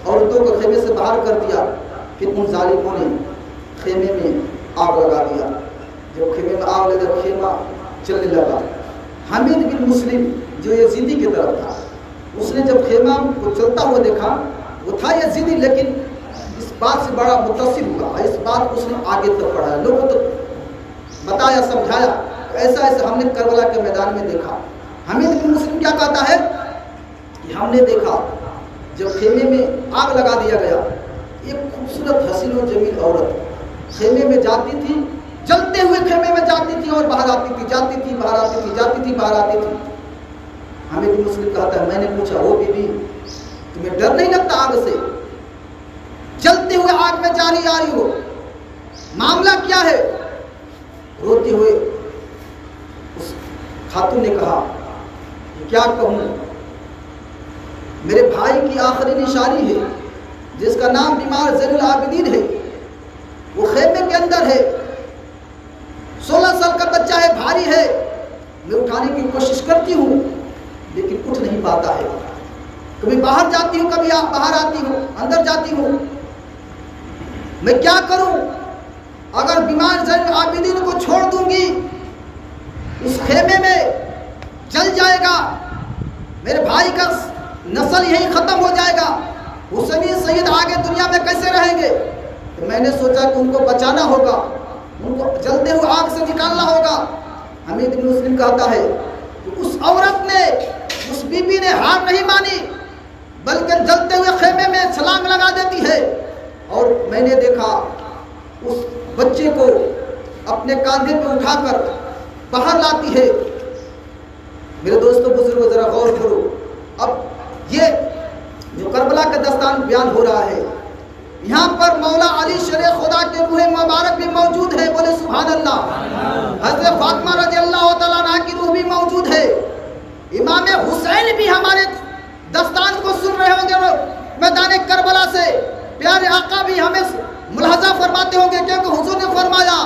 عورتوں کو خیمے سے باہر کر دیا، پھر ان ظالموں نے خیمے میں آگ لگا دیا۔ جب خیمے میں آگ لگا خیمہ چلنے لگا۔ حمید بن مسلم جو یزیدی کی طرف تھا، اس نے جب خیمہ کو چلتا ہوا دیکھا، وہ تھا یزیدی لیکن اس بات سے بڑا متاثر ہوا، اس بات کو اس نے آگے تک پڑھایا، لوگوں تک بتایا، سمجھایا۔ ایسا ایسا ہم نے کربلا کے میدان میں دیکھا۔ حمید بن مسلم کیا کہتا ہے کہ ہم نے دیکھا جب خیمے میں آگ لگا دیا گیا، ایک خوبصورت حسین و جمیل عورت خیمے میں جاتی تھی، جلتے ہوئے خیمے میں جاتی تھی اور باہر آتی تھی، جاتی تھی باہر آتی تھی، جاتی تھی باہر آتی تھی۔ حمید بن مسلم کہتا ہے میں نے پوچھا وہ بی بی تمہیں ڈر نہیں لگتا آگ سے؟ جلتے ہوئے آگ میں جا رہی ہو، معاملہ کیا ہے؟ روتے ہوئے اس خاتون نے کہا کیا کہوں، میرے بھائی کی آخری نشانی ہے جس کا نام بیمار زین العابدین ہے، وہ خیمے کے اندر ہے، 16 سال کا بچہ ہے، بھاری ہے، میں اٹھانے کی کوشش کرتی ہوں لیکن اٹھ نہیں پاتا ہے، کبھی باہر جاتی ہوں کبھی باہر آتی ہوں، اندر جاتی ہوں، میں کیا کروں؟ اگر بیمار زین العابدین کو چھوڑ دوں گی اس خیمے میں جل جائے گا، میرے بھائی کا نسل یہی ختم ہو جائے گا، حسینی سید آگے دنیا میں کیسے رہیں گے؟ تو میں نے سوچا کہ ان کو بچانا ہوگا، ان کو جلتے ہوئے آگ سے نکالنا ہوگا۔ حمید بن مسلم کہتا ہے کہ اس عورت نے، اس بی بی نے ہار نہیں مانی بلکہ جلتے ہوئے خیمے میں چھلانگ لگا دیتی ہے، اور میں نے دیکھا اس بچے کو اپنے کاندھے پہ اٹھا کر باہر لاتی ہے۔ میرے دوستو بزرگوں ذرا غور کرو، اب یہ جو کربلا کا داستان بیان ہو رہا ہے، یہاں پر مولا علی شیر خدا کے روح مبارک بھی موجود ہے، بولے سبحان اللہ۔ حضرت فاطمہ رضی اللہ تعالیٰ عنہ کی روح بھی موجود ہے، امام حسین بھی ہمارے داستان کو سن رہے ہوں گے میدان کربلا سے، پیارے آقا بھی ہمیں ملاحظہ فرماتے ہوں گے، کیونکہ حضور نے فرمایا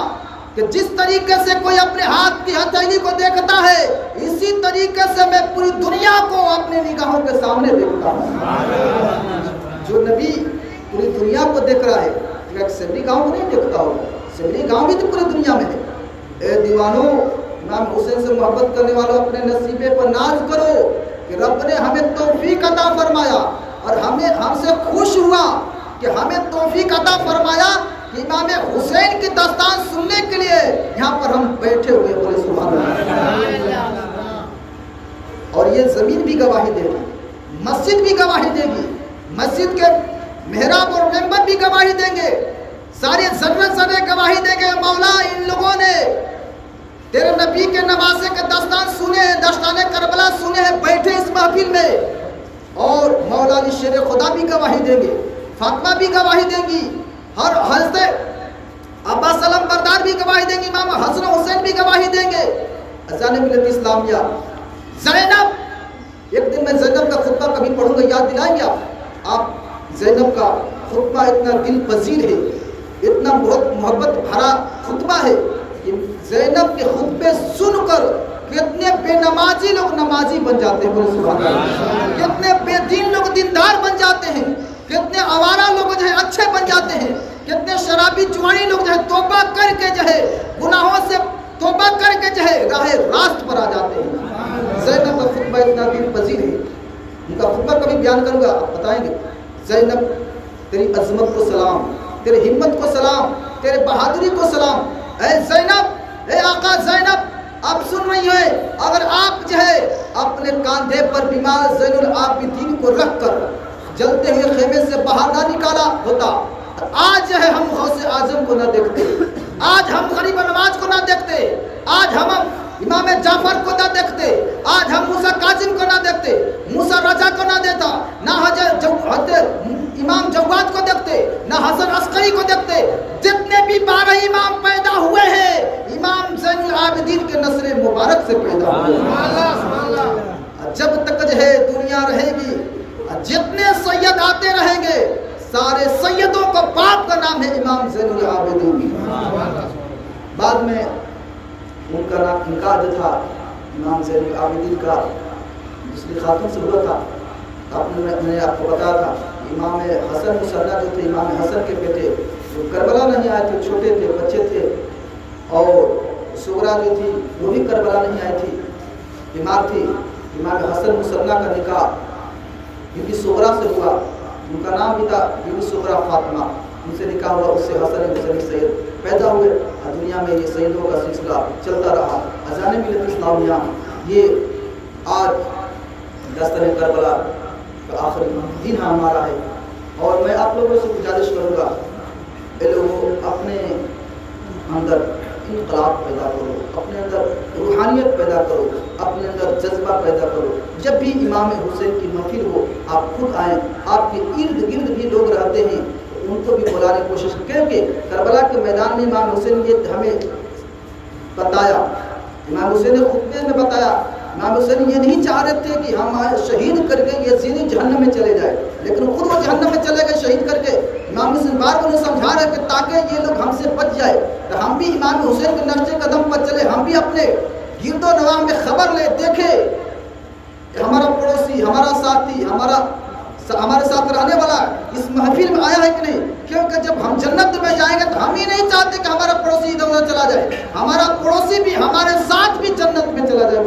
کہ جس طریقے سے کوئی اپنے ہاتھ کی ہتھیلی کو دیکھتا ہے اسی طریقے سے میں پوری دنیا کو اپنے نگاہوں کے سامنے دیکھتا ہوں۔ جو نبی پوری دنیا کو دیکھ رہا ہے، سبری گاؤں کو نہیں دیکھتا ہوگا، سبری گاؤں بھی تو پوری دنیا میں ہے۔ اے دیوانوں، امام حسین سے محبت کرنے والوں اپنے نصیبے پر ناز کرو کہ رب نے ہمیں توفیق عطا فرمایا اور ہم سے خوش ہوا کہ ہمیں توفیق عطا فرمایا کہ امام حسین کی داستان سننے کے لیے یہاں پر ہم بیٹھے ہوئے، بولے سبحان اللہ۔ اور یہ زمین بھی گواہی دے گی، مسجد بھی گواہی دے گی، مسجد کے محراب اور ممبر بھی گواہی دیں گے، سارے ذرے گواہی دیں گے، مولا ان لوگوں نے تیرے نبی کے نواسے کے داستان سنے ہیں، داستان کربلا سنے ہیں، بیٹھے اس محفل میں۔ اور مولا علی شیر خدا بھی گواہی دیں گے، فاطمہ بھی گواہی دیں گی، اور حضرت عباس علم بردار بھی گواہی دیں گے، امام حسن حسین بھی گواہی دیں گے۔ اذان ملت اسلامیہ زینب، ایک دن میں زینب کا خطبہ کبھی پڑھوں گا، یاد دلائیں گے آپ زینب کا خطبہ اتنا دل پذیر ہے، اتنا بہت محبت بھرا خطبہ ہے کہ زینب کے خطبے سن کر کتنے بے نمازی لوگ نمازی بن جاتے ہیں، بولے سبحان اللہ۔ کتنے بے دین لوگ دیندار بن جاتے ہیں، کتنے آوارہ لوگ جو ہے اچھے بن جاتے ہیں، کتنے شرابی جوانی لوگ جو ہے توبہ کر کے جو ہے گناہوں سے توبہ کر کے جو ہے راہ راست پر آ جاتے ہیں۔ زینب کا خطبہ اتنا دل پذیر ہے، ان کا خطبہ کبھی بیان کروں گا، بتائیں گے۔ زینب تیری عظمت کو سلام، تیری ہمت کو سلام، تیرے بہادری کو سلام۔ اے زینب، اے آقا زینب، آپ سن رہی ہیں؟ اگر آپ جو ہے اپنے کاندھے پر بیمار زین العابدین کو رکھ کر جلتے ہوئے خیمے سے باہر نہ نکالا ہوتا، آج جو ہے ہم غوث اعظم کو نہ دیکھتے، آج ہم غریب نواز کو نہ دیکھتے، آج ہم امام جعفر کو نہ دیکھتے، آج ہم موسیٰ کاظم کو نہ دیکھتے، موسیٰ رجا کو نہ دیتا، نہ امام جواد کو دیکھتے، نہ حسن عسکری کو دیکھتے۔ جتنے بھی 12 امام پیدا ہوئے ہیں، امام زین العابدین کے نسل مبارک سے پیدا ہوئے ہیں۔ جب تک جو ہے دنیا رہے گی، جتنے سید آتے رہیں گے، سارے سیدوں کو باپ کا نام ہے امام زین العابدین۔ بعد میں ان کا نکاح جو تھا امام زین العابدین کا جس کی خاتون سے ہوا تھا، میں نے آپ کو بتایا تھا، امام حسن مصنع جو تھے، امام حسن کے بیٹے جو کربلا نہیں آئے تھے، چھوٹے تھے، بچے تھے، اور صغرا جو تھی وہ بھی کربلا نہیں آئی تھی، بیمار تھی۔ امام حسن مصنع کا نکاح بی بی صغرا سے ہوا، ان کا نام بھی تھا بی بی صغرا فاطمہ، ان سے نکاح ہوا، اس سے حسن حسین سید پیدا ہوئے، اور دنیا میں یہ سیدوں کا سلسلہ چلتا رہا۔ اذان ملت اسلامیہ یہ آج دستر کربلا کا آخری دن ہمارا ہے، اور میں آپ لوگوں سے گزارش کروں گا اے لوگوں اپنے اندر انقلاب پیدا کرو، اپنے اندر روحانیت پیدا کرو، اپنے اندر جذبہ پیدا کرو۔ جب بھی امام حسین کی محفل ہو آپ خود آئیں، آپ کے ارد گرد بھی لوگ رہتے ہیں ان کو بھی بلانے کی کوشش کریں، کہ کربلا کے میدان میں امام حسین نے ہمیں بتایا، امام حسین نے خطبے میں بتایا، امام حسین یہ نہیں چاہ رہے تھے کہ ہم شہید کر کے یزیدی جہنم میں چلے جائے، لیکن خود وہ جہنم میں چلے گئے شہید کر کے۔ امام حسین بار انہیں سمجھا رہے کہ تاکہ یہ لوگ ہم سے بچ جائے، تو ہم بھی امام حسین کے نقش قدم پر چلے، ہم بھی اپنے گرد و نواح میں خبر لے، دیکھے کہ ہمارا پڑوسی، ہمارا ساتھی، ہمارے ساتھ رہنے والا اس محفل میں آیا ہے کہ نہیں، کیونکہ جب ہم جنت میں جائیں گے تو ہم ہی نہیں چاہتے کہ ہمارا پڑوسی ادھر ادھر چلا جائے، ہمارا پڑوسی بھی ہمارے ساتھ بھی جنت میں چلا جائے،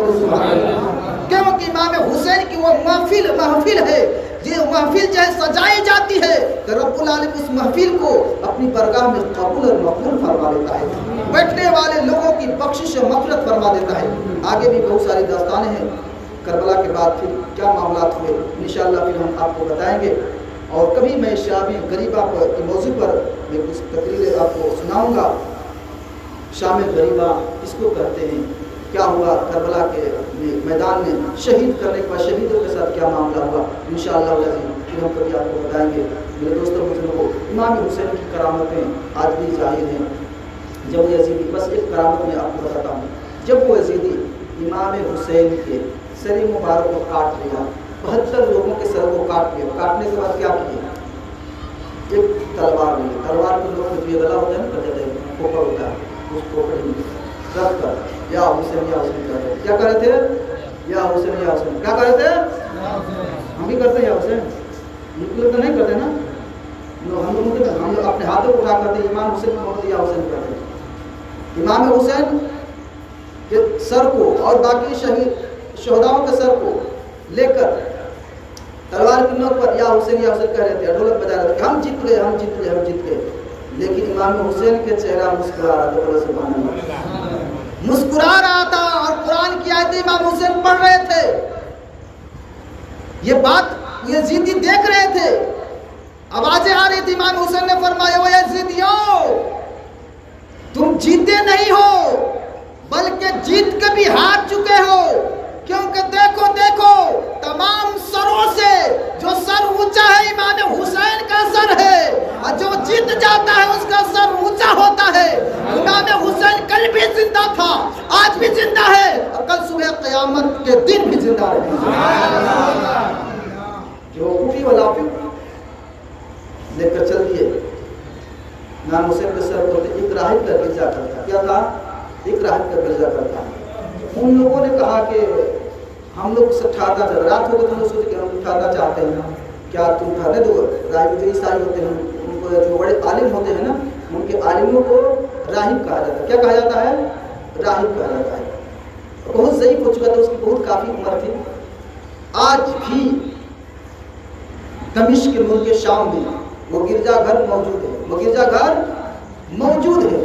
کیونکہ امام حسین کی وہ محفل ہے، یہ محفل جو ہے سجائی جاتی ہے تو رب العالمین اس محفل کو اپنی برگاہ میں قبول اور مقبول فرما لیتا ہے، بیٹھنے والے لوگوں کی بخشش و مغفرت فرما دیتا ہے۔ آگے بھی بہت ساری داستانیں ہیں، کربلا کے بعد پھر کیا معاملات ہوئے انشاءاللہ پھر ہم آپ کو بتائیں گے، اور کبھی میں شام غریبہ کے موضوع پر میں کچھ تقریریں آپ کو سناؤں گا۔ شام غریبہ اس کو کہتے ہیں، کیا ہوا کربلا کے میدان میں شہید کرنے کے بعد شہیدوں کے ساتھ کیا معاملہ ہوا انشاءاللہ پھر ہم کبھی آپ کو بتائیں گے۔ میرے دوستوں بزرگوں، امام حسین کی کرامتیں آج بھی ظاہر ہیں۔ جب وہ یزیدی، بس ایک کرامت میں آپ کو بتاتا ہوں، جب وہ یزیدی امام حسین کے سر مبارک کو کاٹ لیا، 72 لوگوں کے سر کو کاٹ لیا، کاٹنے کے بعد کیا کیا، ایک تلوار لی، تلوار کے لوگ یہ گلا ہوتا ہے نا، کہتے ہیں کھوپڑ ہوتا ہے، اس کھوپڑے میں رکھ کر یا حسین یا حسین کر رہے، کیا کر رہے تھے، یا حسین یا حسین، کیا کر رہے تھے، ہم بھی کرتے ہیں یا حسین، لوگ تو نہیں کرتے نا، ہم لوگ اپنے ہاتھوں کو اٹھا کرتے امام حسین کو یا حسین کرتے ہیں۔ امام حسین کے سر کو اور باقی شہداؤں کے سر کو لے کر تلوار کی نوک پر یا حسین کہہ رہے تھے، ڈھولک بجا رہے تھے، ہم جیت گئے ہم جیت گئے ہم جیت گئے، لیکن امام حسین کے چہرہ مسکرا رہا تھا، سبحان اللہ، مسکرا رہا تھا، اور قرآن کی آیتیں امام حسین پڑھ رہے تھے۔ یہ بات یزیدی دیکھ رہے تھے، آوازیں آ رہی تھی، امام حسین نے فرمایا وہ یزیدیوں تم جیتے نہیں ہو بلکہ جیت کے بھی ہار چکے ہو، کیونکہ دیکھو تمام سروں سے جو سر اونچا ہے امام حسین کا سر ہے، اور جو جیت جاتا ہے اس کا سر اونچا ہوتا ہے۔ امام حسین کل بھی زندہ تھا، آج بھی زندہ ہے، اور کل صبح قیامت کے دن بھی زندہ ہے۔ جو اوپی والا لے کر چل دیے امام حسین کے سر کو، ایک راہب کا گرجا کرتا، کیا تھا، ایک راہب کا گرجا کرتا۔ ان لوگوں نے کہا کہ ہم لوگ سے ٹھہرنا چاہتے، رات ہو گئی تو ہم لوگ سوچے کہ ہم ٹھہرنا چاہتے ہیں، کیا تم ٹھہرنے دو؟ راہب جو عیسائی ہوتے ہیں ان کو جو بڑے عالم ہوتے ہیں نا، ان کے عالموں کو راہب کہا جاتا ہے۔ کیا کہا جاتا ہے؟ راہب کہا جاتا ہے۔ بہت ضعیف ہو چکا تھا، اس کی بہت کافی عمر تھی۔ آج بھی دمشق کے ملک شام میں وہ گرجا گھر موجود ہے، وہ گرجا گھر موجود ہے،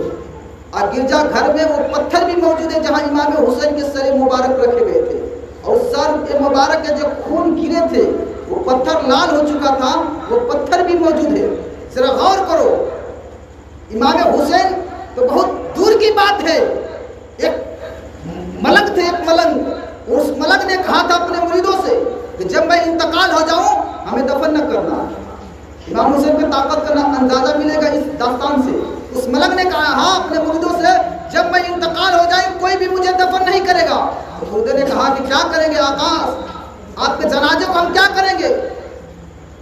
اور گرجا گھر میں وہ پتھر بھی موجود ہے جہاں امام حسین کے سر مبارک رکھے گئے تھے، اور سر مبارک کے جو خون گرے تھے وہ پتھر لال ہو چکا تھا، وہ پتھر بھی موجود ہے۔ ذرا غور کرو، امام حسین تو بہت دور کی بات ہے، ایک ملک تھے، ایک ملنگ، اس ملک نے کہا تھا اپنے مریدوں سے کہ جب میں انتقال ہو جاؤں ہمیں دفن نہ کرنا۔ امام حسین کی طاقت کا اندازہ ملے گا اس داستان سے۔ اس ملک نے کہا ہاں اپنے مریدوں سے جب میں انتقال ہو جائے کوئی بھی مجھے دفن نہیں کرے گا۔ مریدوں نے کہا کہ کیا کریں گے آقا، آپ کے جنازے کو ہم کیا کریں گے؟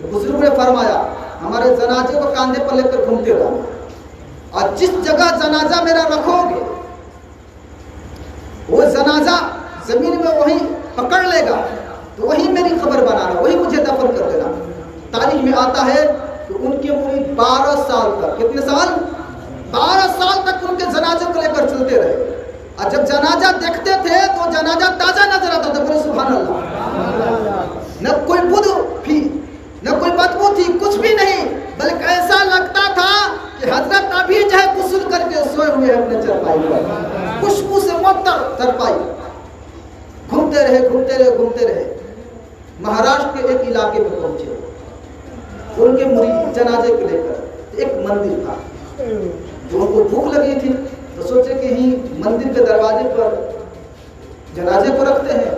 بزرگ نے فرمایا ہمارے جنازے کو کاندھے پر لے کر گھومتے رہو، اور جس جگہ جنازہ میرا رکھو گے وہ جنازہ زمین میں وہیں پکڑ لے گا، تو وہی میری خبر بنانا، وہی مجھے دفن کر دینا۔ تاریخ میں آتا ہے کہ ان کے مرید 12 سال تک، کتنے سال؟ 12 سال تک ان کے جنازے کو لے کر چلتے رہے، اور جب جنازہ دیکھتے تھے تو جنازہ تازہ نظر آتا تھا۔ بولے سبحان اللہ۔ نہ کوئی بدو تھی، نہ کوئی بدبو تھی، کچھ بھی نہیں، بلکہ ایسا لگتا تھا کہ حضرت ابھی جو ہے غسل کر کے سوئے ہوئے ہیں اپنے چرپائی پر، خوشبو سے معطر چرپائی۔ گھومتے رہے گھومتے رہے گھومتے رہے، مہاراشٹر کے ایک علاقے میں پہنچے، ان کے مرید جنازے کو لے کر ایک مندر تھا، جو ان کو بھوک لگی تھی تو سوچے کہ ہی مندر کے دروازے پر جنازے کو رکھتے ہیں،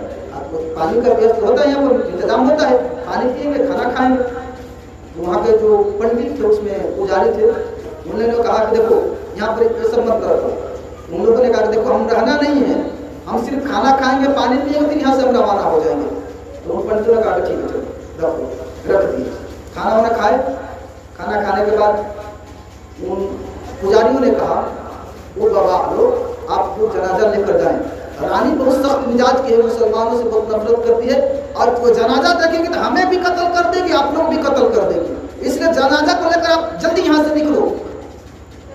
پانی کا ویست ہوتا ہے، یہاں پر انتظام ہوتا ہے، پانی پیئیں گے، کھانا کھائیں گے۔ وہاں کے جو پنڈت تھے، اس میں پجاری تھے، انہوں نے کہا کہ دیکھو یہاں پر یہ سب مت کرو۔ ان لوگوں نے کہا کہ دیکھو ہم رہنا نہیں ہے، ہم صرف کھانا کھائیں گے، پانی پیئیں گے، پھر یہاں سے ہم روانہ ہو جائیں گے۔ تو ان پنڈتوں نے کہا کہ ٹھیک ہے چلو رکھ دیے، کھانا وانا کھائے۔ کھانا کھانے کے بعد ان پجاریوں نے کہا وہ بابا لوگ آپ کو جنازہ لے کر جائیں۔ رانی بہت سخت مزاج کی ہے، مسلمانوں سے بہت نفرت کرتی ہے، اور وہ جنازہ دیکھیں گے تو ہمیں بھی قتل کر دے گی، آپ لوگ بھی قتل کر دے گی، اس لیے جنازہ کو لے کر آپ جلدی یہاں سے نکلو۔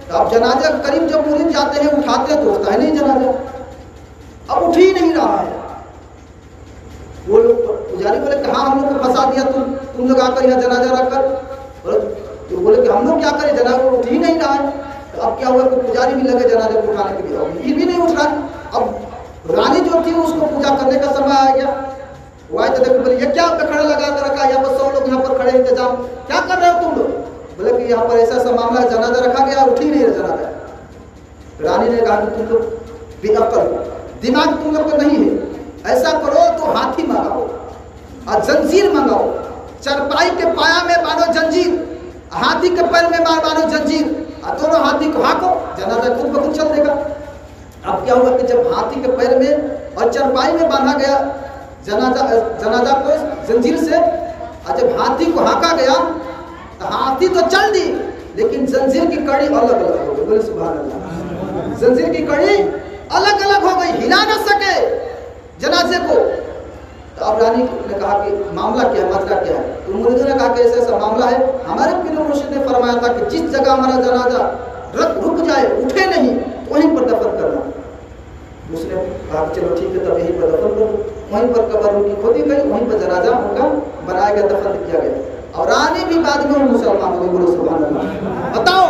تو آپ جنازہ قریب جب مرید جاتے ہیں اٹھاتے ہیں تو اٹھتا ہے نہیں جنازہ، اب اٹھ ہی نہیں رہا ہے۔ وہ لوگ پجاری بولے کہ ہاں ہم لوگ کو پھنسا دیا تم لوگ آ کر یہاں جنازہ رکھ کر۔ تو بولے کہ ہم لوگ کیا کریں، جنازہ اٹھ ہی نہیں رہا ہے۔ تو اب کیا ہوا کہ پجاری بھی لگے جنازے کو اٹھانے کے لیے، اب یہ بھی نہیں اٹھ رہا۔ اب رانی جو تھی اس کو پوجا کرنے کا سمے آ گیا، وہ آئے تو دیکھو بولے یہ کیا پہ کھڑا لگا کر رکھا، یہاں پر 100 لوگ یہاں پر کھڑے انتظام کیا کر رہے ہو تم لوگ؟ بولے کہ یہاں پر ایسا معاملہ ہے، جنازہ رکھا گیا اٹھ ہی نہیں رہا جنازہ۔ رانی نے کہا کہ تم تو بے عقل، دماغ تم لوگ کو نہیں ہے، ایسا کرو تو ہاتھی منگاؤ اور زنجیر منگاؤ، چرپائی کے پایا میں باندھو زنجیر، ہاتھی کے پیر میں باندھو زنجیر، اور دونوں ہاتھی کو ہانکو، جنازہ خود بخود چل دے گا۔ اب کیا ہوا کہ جب ہاتھی کے پیر میں اور چرپائی میں باندھا گیا جنازہ کو زنجیر سے، اور جب ہاتھی کو ہانکا گیا تو ہاتھی تو چل دی لیکن زنجیر کی کڑی الگ الگ ہو گئی۔ بولے سبحان اللہ۔ زنجیر کی کڑی الگ الگ ہو گئی، ہلا نہ سکے جنازے کو۔ تو اب رانی نے کہا کہ معاملہ کیا ہے، مسئلہ کیا ہے؟ تو مریدوں نے کہا کہ ایسا ایسا معاملہ ہے، ہمارے پیر و مرشد نے فرمایا تھا کہ جس جگہ ہمارا جنازہ رک جائے، اٹھے نہیں، وہیں پر دفن کرنا۔ اس نے کہا چلو ٹھیک ہے تب یہیں پر دفن کرو۔ وہیں پر قبر ان کی کھودی گئی، وہیں پر جنازہ ان کا بنایا گیا، دفن کیا گیا، اور رانی بھی بعد میں مسلمان ہو گئی۔ بولو سبحان اللہ۔ بتاؤ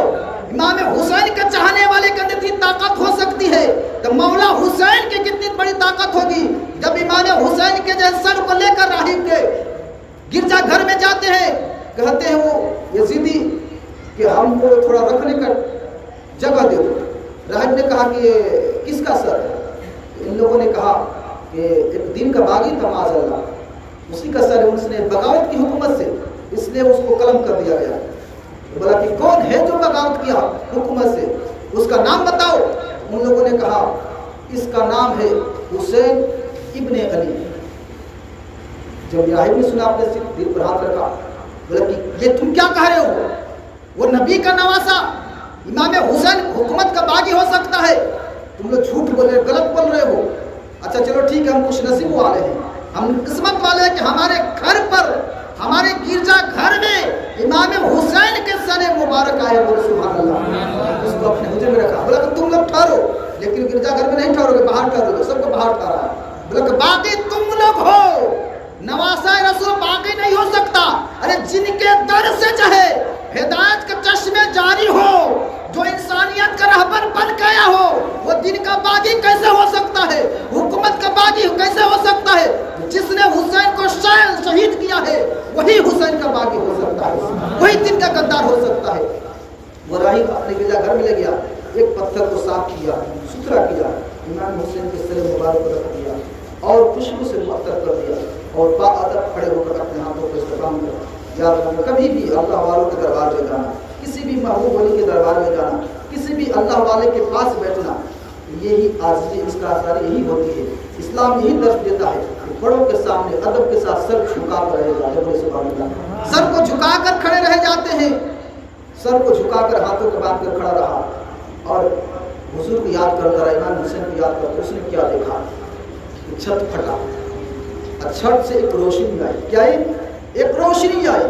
امام حسین کے چاہنے والے کے اندر کتنی طاقت ہو سکتی ہے، تو مولا حسین کی کتنی بڑی طاقت ہوگی جب امام حسین کے جیسے سر کو لے کر راہب کے گرجا گھر میں جاتے ہیں، کہتے ہیں وہ یزیدی کہ ہم کو تھوڑا رکھنے کا جگہ دے دو۔ راہب نے کہا کہ یہ کس کا سر ہے؟ ان لوگوں نے کہا کہ ایک دین کا باغی تھا معاذ اللہ، اسی کا سر ہے، اس نے بغاوت کی حکومت سے اس لیے اس کو قلم کر دیا گیا۔ بولا کہ کون ہے جو بغاوت کیا حکومت سے، اس کا نام بتاؤ۔ ان لوگوں نے کہا اس کا نام ہے حسین ابن علی۔ جب راہب نے سنا اپنے دل پر ہاتھ رکھا، بولا کہ یہ تم کیا کہہ رہے ہو؟ وہ نبی کا نواسا امام حسین حکومت کا باغی ہو سکتا ہے، تم لوگ جھوٹ بول رہے، غلط بول رہے ہو۔ اچھا چلو ٹھیک ہے، ہم خوش نصیب والے ہیں، ہم قسمت والے ہیں کہ ہمارے گھر پر، ہمارے گرجا گھر میں امام حسین کے سر مبارک آئے۔ بولے سبحان اللہ۔ اس کو اپنے حجرے میں رکھا، بولا کہ تم لوگ ٹھہرو، لیکن گرجا گھر میں نہیں ٹھہرو گے، باہر ٹھہرو گے، سب کو باہر ٹھہرا۔ بولا کہ باقی تم لوگ ہو، نواسا رسول باقی نہیں ہو سکتا۔ ارے جن کے در سے چاہے ہدایت کے چشمے جاری ہو، جو انسانیت کا رہبر بن گیا ہو وہ دین کا باغی کیسے ہو سکتا ہے؟ حکومت کا باغی کیسے ہو سکتا ہے؟ جس نے حسین کو شہید کیا ہے وہی حسین کا باغی ہو سکتا ہے، وہی دین کا غدار ہو سکتا ہے۔ وہ راہی اپنے گرجا گھر میں لے گیا، ایک پتھر کو صاف کیا، ستھرا کیا، امام حسین کے سر مبارک کو رکھ دیا اور خوشبو سے معطر کر دیا اور باادب کھڑے ہو کر اپنے ہاتھوں کو استقام کیا۔ یاد رکھنا کبھی بھی اللہ والوں کے دربار میں جانا، کسی بھی محبوب ولی کے دربار میں جانا، کسی بھی اللہ والے کے پاس بیٹھنا، یہی عاجزی، اس کا اثر یہی ہوتی ہے۔ اسلام یہی درس دیتا ہے کہ بڑوں کے سامنے ادب کے ساتھ سر جھکا کر رہے جاتے، سبحان اللہ، سر کو جھکا کر کھڑے رہ جاتے ہیں، سر کو جھکا کر ہاتھوں کو باندھ کر کھڑا رہا اور حضور کو یاد کرتا رہا، امام حسین کو یاد کرتا۔ اس نے کیا دیکھا؟ چھت پھٹا اور چھت سے ایک روشنی آئی۔ کیا ہے؟ ایک روشنی آئی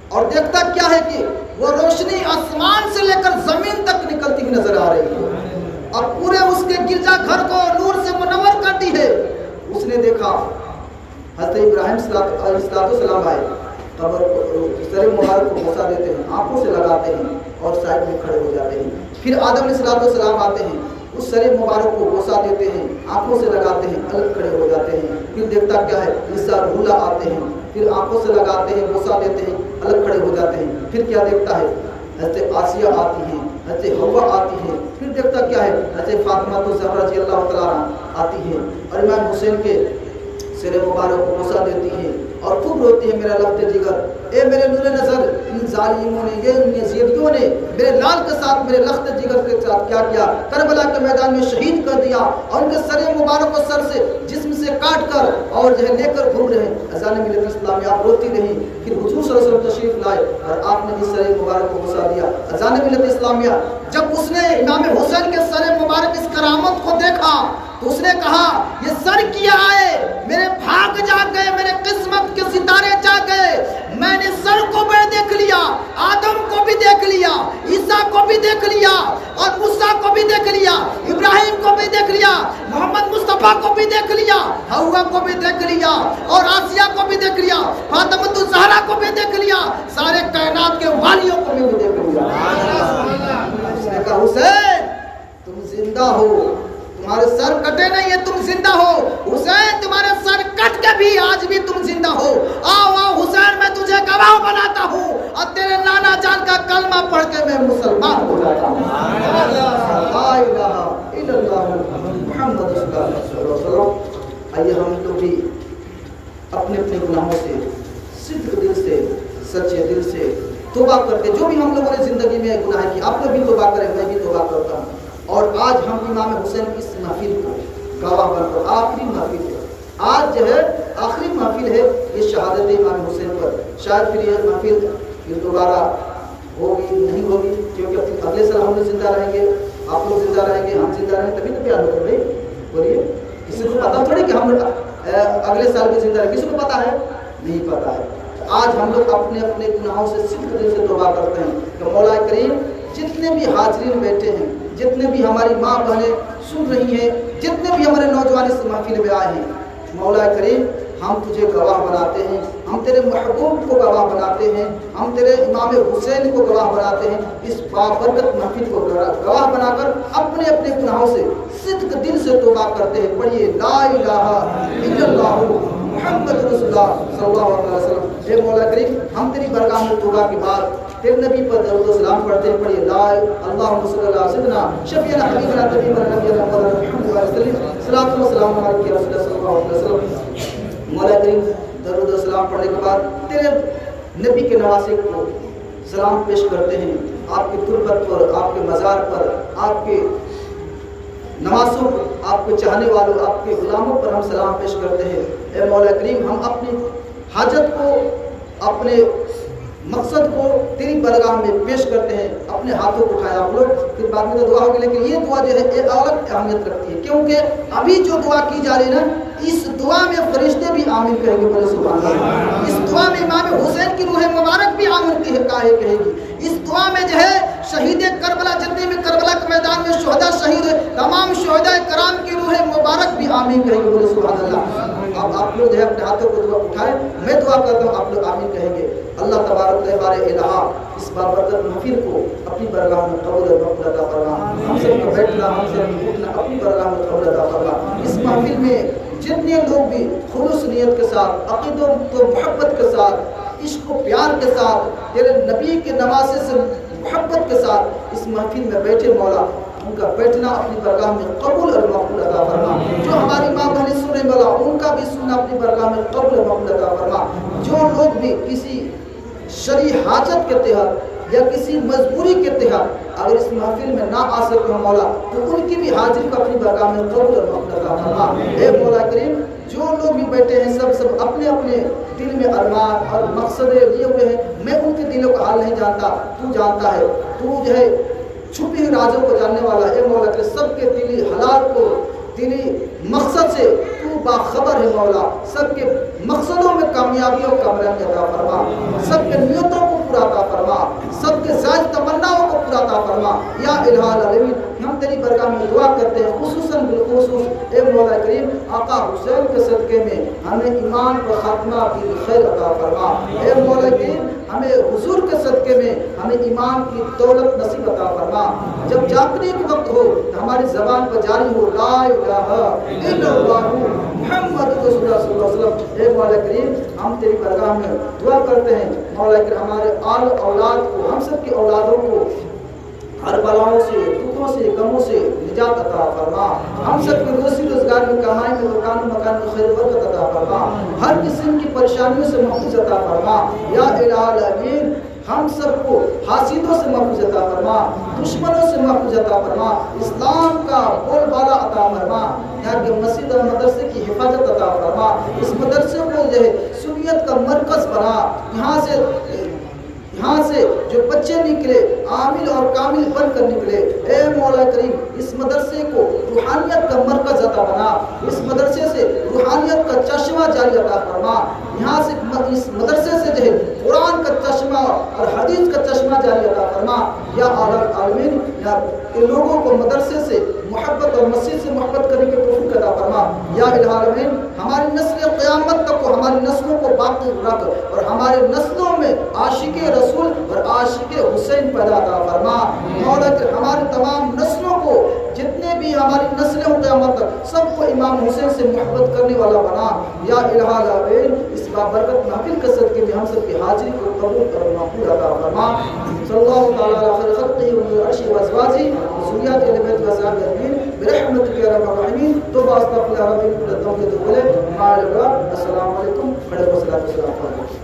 اور دیکھتا کیا ہے کہ وہ روشنی آسمان سے لے کر زمین تک نکلتی ہوئی نظر آ رہی ہے اور پورے اس کے گرجا گھر کو نور سے منور کرتی ہے۔ اس نے دیکھا حضرت ابراہیم علیہ السلام آئے، قبر سر مبارک کو بوسہ دیتے ہیں، آنکھوں سے لگاتے ہیں اور سائڈ میں کھڑے ہو جاتے ہیں۔ پھر آدم علیہ السلام آتے ہیں، اس سر مبارک کو بوسہ دیتے ہیں، آنکھوں سے لگاتے ہیں، الگ کھڑے ہو جاتے ہیں۔ پھر دیکھتا کیا ہے؟ عیسیٰ روح اللہ آتے ہیں، پھر آنکھوں سے لگاتے ہیں، بوسہ دیتے ہیں، الگ کھڑے ہو جاتے ہیں۔ پھر کیا دیکھتا ہے؟ حضرت آسیہ آتی ہیں، حضرت حوا آتی ہیں۔ پھر دیکھتا کیا ہے؟ حضرت فاطمہ الزہرا رضی اللہ تعالیٰ عنہ آتی ہیں اور امام حسین کے سر مبارک کو بوسہ دیتی ہیں اور خوب روتی ہے، میرا لخت جگر، اے میرے نور نظر، ان ظالموں نے، یہ یزیدیوں نے میرے لال کے ساتھ، میرے لخت جگر کے ساتھ کیا کیا؟ کربلا کے میدان میں شہید کر دیا اور ان کے سر مبارک کو سر سے، جسم سے کاٹ کر اور جو ہے لے کر گھوم رہے ہیں۔ اذان ملت اسلامیہ آپ روتی رہی، پھر حضور صلی اللہ علیہ وسلم تشریف لائے اور آپ نے بھی سر مبارک کو بوسہ دیا۔ اذان ملت اسلامیہ جب اس نے امام حسین کے سر مبارک اس کرامت کو دیکھا تو اس نے کہا یہ سر کیا ہے؟ میرے بھاگ جاگ گئے، میرے قسمت کے ستارے جاگ گئے، میں نے سر کو بھی دیکھ لیا، آدم کو بھی دیکھ لیا، عیسیٰ کو بھی دیکھ لیا اور موسیٰ کو بھی دیکھ لیا، ابراہیم کو بھی دیکھ لیا، محمد مصطفیٰ کو بھی دیکھ لیا، حوا کو بھی دیکھ لیا اور آسیہ کو بھی دیکھ لیا، فاطمہ الزہرا کو بھی دیکھ لیا، سارے کائنات کے والیوں کو بھی دیکھ لیا۔ اس نے کہا حسین تم زندہ ہو، تمہارے سر کٹے نہیں ہیں، تم زندہ ہو۔ حسین تمہارے سر کٹ کے بھی آج بھی تم زندہ ہو۔ آؤ آؤ حسین میں تجھے گواہ بناتا ہوں اور تیرے نانا جان کا کلمہ پڑھ کے میں مسلمان ہو جاتا ہوں۔ لا الہ الا اللہ محمد رسول اللہ صلی اللہ علیہ وسلم۔ آئیے ہم تو بھی اپنے اپنے گناہوں سے صدق دل سے، سچے دل سے توبہ کرتے، جو بھی ہم لوگوں نے زندگی میں گناہ کی، آپ لوگ بھی توبہ کریں، میں بھی توبہ کرتا ہوں۔ اور آج ہم امام حسین کی اس محفل کو گواہ بن کر، آخری محفل ہے آج جو ہے، آخری محفل ہے یہ شہادت امام حسین پر۔ شاید پھر یہ محفل پھر دوبارہ ہوگی نہیں ہوگی، کیونکہ اگلے سال ہم لوگ زندہ رہیں گے، آپ لوگ زندہ رہیں گے، ہم زندہ رہیں، تبھی تو پیار ہوگا بھائی، بولیے۔ کسی کو پتا تھوڑی کہ ہم اگلے سال بھی زندہ رہیں، کسی کو پتا ہے؟ نہیں پتا ہے۔ آج ہم لوگ اپنے اپنے گناہوں سے صدق دل سے توبہ کرتے ہیں کہ مولا کریم جتنے بھی حاضرین بیٹھے ہیں، جتنے بھی ہماری ماں بہنیں سن رہی ہیں، جتنے بھی ہمارے نوجوان اس محفل میں آئے ہیں، مولا کریم ہم تجھے گواہ بناتے ہیں، ہم تیرے محبوب کو گواہ بناتے ہیں، ہم تیرے امام حسین کو گواہ بناتے ہیں۔ اس بابرکت محفل کو گواہ بنا کر اپنے اپنے گناہوں سے صدق دل سے توبہ کرتے ہیں۔ پڑھیے لا الہ الا اللہ محمد رسول اللہ صلی اللہ علیہ وسلم۔ اے مولا کریم ہم تیری برگاہ میں توبہ کے بعد تیرے نبی پر درود و سلام پڑھتے ہیں۔ پڑھیے لا اللہم صلی اللہ علیہ وسلم شفیعنا حبیبنا طبیبنا نبینا محمد وسلم صلاۃ و سلام علیک یا رسول اللہ صلی اللہ علیہ وسلم۔ مولا کریم درود و سلام پڑھنے کے بعد تیرے نبی کے نواسے کو سلام پیش کرتے ہیں، آپ کی تربت پر، آپ کے مزار پر، آپ کے نواسوں پر، آپ کو چاہنے والوں، آپ کے غلاموں پر ہم سلام پیش کرتے ہیں۔ اے مولا کریم ہم اپنی حاجت کو، اپنے مقصد کو تیری برگاہ میں پیش کرتے ہیں، اپنے ہاتھوں کو اٹھایا آپ لوگ، پھر بعد میں تو دعا ہوگی، لیکن یہ دعا جو ہے ایک الگ اہمیت رکھتی ہے، کیونکہ ابھی جو دعا کی جا رہی ہے نا، اس دعا میں فرشتے بھی آمین کہیں گے، بولے سبحان اللہ۔ اس دعا میں امام حسین کی روح مبارک بھی آمین کہے گی، اس دعا میں جو ہے شہید کربلا جتنے بھی کربلا کے میدان میں شہداء شہید ہوئے تمام شہداء کرام کی روح مبارک بھی آمین کہیں گے، بولے سبحان اللہ۔ اب آپ لوگ جو ہے اپنے ہاتھوں کو دعا اٹھائیں، میں دعا کرتا ہوں آپ لوگ آمین کہیں گے۔ اللہ تبارک و تعالی الہ اس بابرکت محفل کو اپنی برگاہ میں قبول و مقبول عطا فرما، ہم سب کو بیٹھنا ہم سب کو اٹھنا اپنی برگاہ میں قبول عطا فرما۔ اس محفل میں جتنے لوگ بھی خلوص نیت کے ساتھ، عقیدت و محبت کے ساتھ، عشق و پیار کے ساتھ، تیرے نبی کے نواسے سے محبت کے ساتھ اس محفل میں بیٹھے مولا، ان کا بیٹھنا اپنی برگاہ میں قبول اور مقبول عطا فرما۔ جو ہماری ماں بہنیں سنے مولا ان کا بھی سننا اپنی برگاہ میں قبول اور مقبول عطا فرما۔ جو لوگ بھی کسی شرعی حاجت کے تحت یا کسی مجبوری کے تحت اگر اس محفل میں نہ آ سکتے ہو مولا تو ان کی بھی حاضری کو اپنی برگاہ میں قبول اور مقبول عطا فرما۔ اے مولا کریم جو لوگ بھی بیٹھے ہیں سب اپنے اپنے دل میں ارمان اور مقصد لیے ہوئے ہیں، میں ان کے دلوں کا حال نہیں جانتا، تو جانتا ہے، تو جو ہے چھپی ہوئی رازوں کو جاننے والا ہے مولا کہ سب کے دلی حالات کو دلی مقصد سے تو باخبر ہے مولا، سب کے مقصدوں میں کامیابیوں کا کامرانی عطا فرما، سب کے نیتوں کو پورا عطا فرما، سب کے زائد تمناؤں کو پورا عطا فرما یا الہ العالمین۔ ہم تیری برگاہ میں دعا کرتے ہیں خصوصاً بالخصوص اے مولا کریم آقا حسین کے صدقے میں ہمیں ایمان و خاتمہ کی خیر عطا فرما۔ اے مولا کریم ہمیں حضور کے صدقے میں ہمیں ایمان کی دولت نصیب عطا فرما۔ جب جاگنے کے وقت ہو ہماری زبان پر جاری ہو لا الہ الا اللہ محمد رسول اللہ صلی اللہ علیہ وسلم۔ اے مولا کریم ہم تیری برگاہ میں دعا کرتے ہیں مولا کریم ہمارے آل اولاد کو، ہم سب کی اولادوں کو ہر بلاؤں سے، دکھوں سے، غموں سے نجات عطا فرما، ہم سب کی روزی روزگار میں کمائی میں مکان مکان میں خیر برکت عطا فرما، ہر قسم کی پریشانیوں سے محفوظ عطا فرما یا الہ العالمین۔ ہم سب کو حاسدوں سے محفوظ عطا فرما، دشمنوں سے محفوظ عطا فرما، اسلام کا بول بالا عطا فرما، یہاں کے مسجد اور مدرسے کی حفاظت عطا فرما، اس مدرسے کو جو ہے سنیت کا مرکز بنا، یہاں سے جو بچے نکلے عامل اور کامل بن کر نکلے، اے مولا کریم اس مدرسے کو روحانیت کا مرکز عطا بنا، اس مدرسے سے روحانیت کا چشمہ جاری عطا فرما، یہاں سے اس مدرسے سے جو ہے قرآن کا چشمہ اور حدیث کا چشمہ جاری عطا فرما یا اعلیٰ عالمین۔ یا لوگوں کو مدرسے سے محبت اور مسجد سے محبت کرنے کے توفیق عطا فرما یا الہ العالمین۔ ہماری نسل قیامت تک کو ہماری نسلوں کو باقی رکھ اور ہمارے نسلوں میں عاشق رسول اور عاشق حسین پیدا عطا فرما مولا کہ ہماری تمام نسلوں کو، جتنے بھی ہماری نسلیں ہوں قیامت تک سب کو امام حسین سے محبت کرنے والا بنا یا الہ العالمین۔ اس بابرکت محفل کے صدقے میں ہم سب کی حاضری کو قبول اور مقبول عطا فرما۔ صلی اللہ تعالی علی خیر خلقہ و عرشہ و ازواجہ ذریات اہل بیت و اصحاب اجمعین برحمتک یا رب العالمین۔ تو استغفر اللہ ربی کل ذنب کے بولے السلام علیکم و رحمۃ اللہ وبرکاتہ۔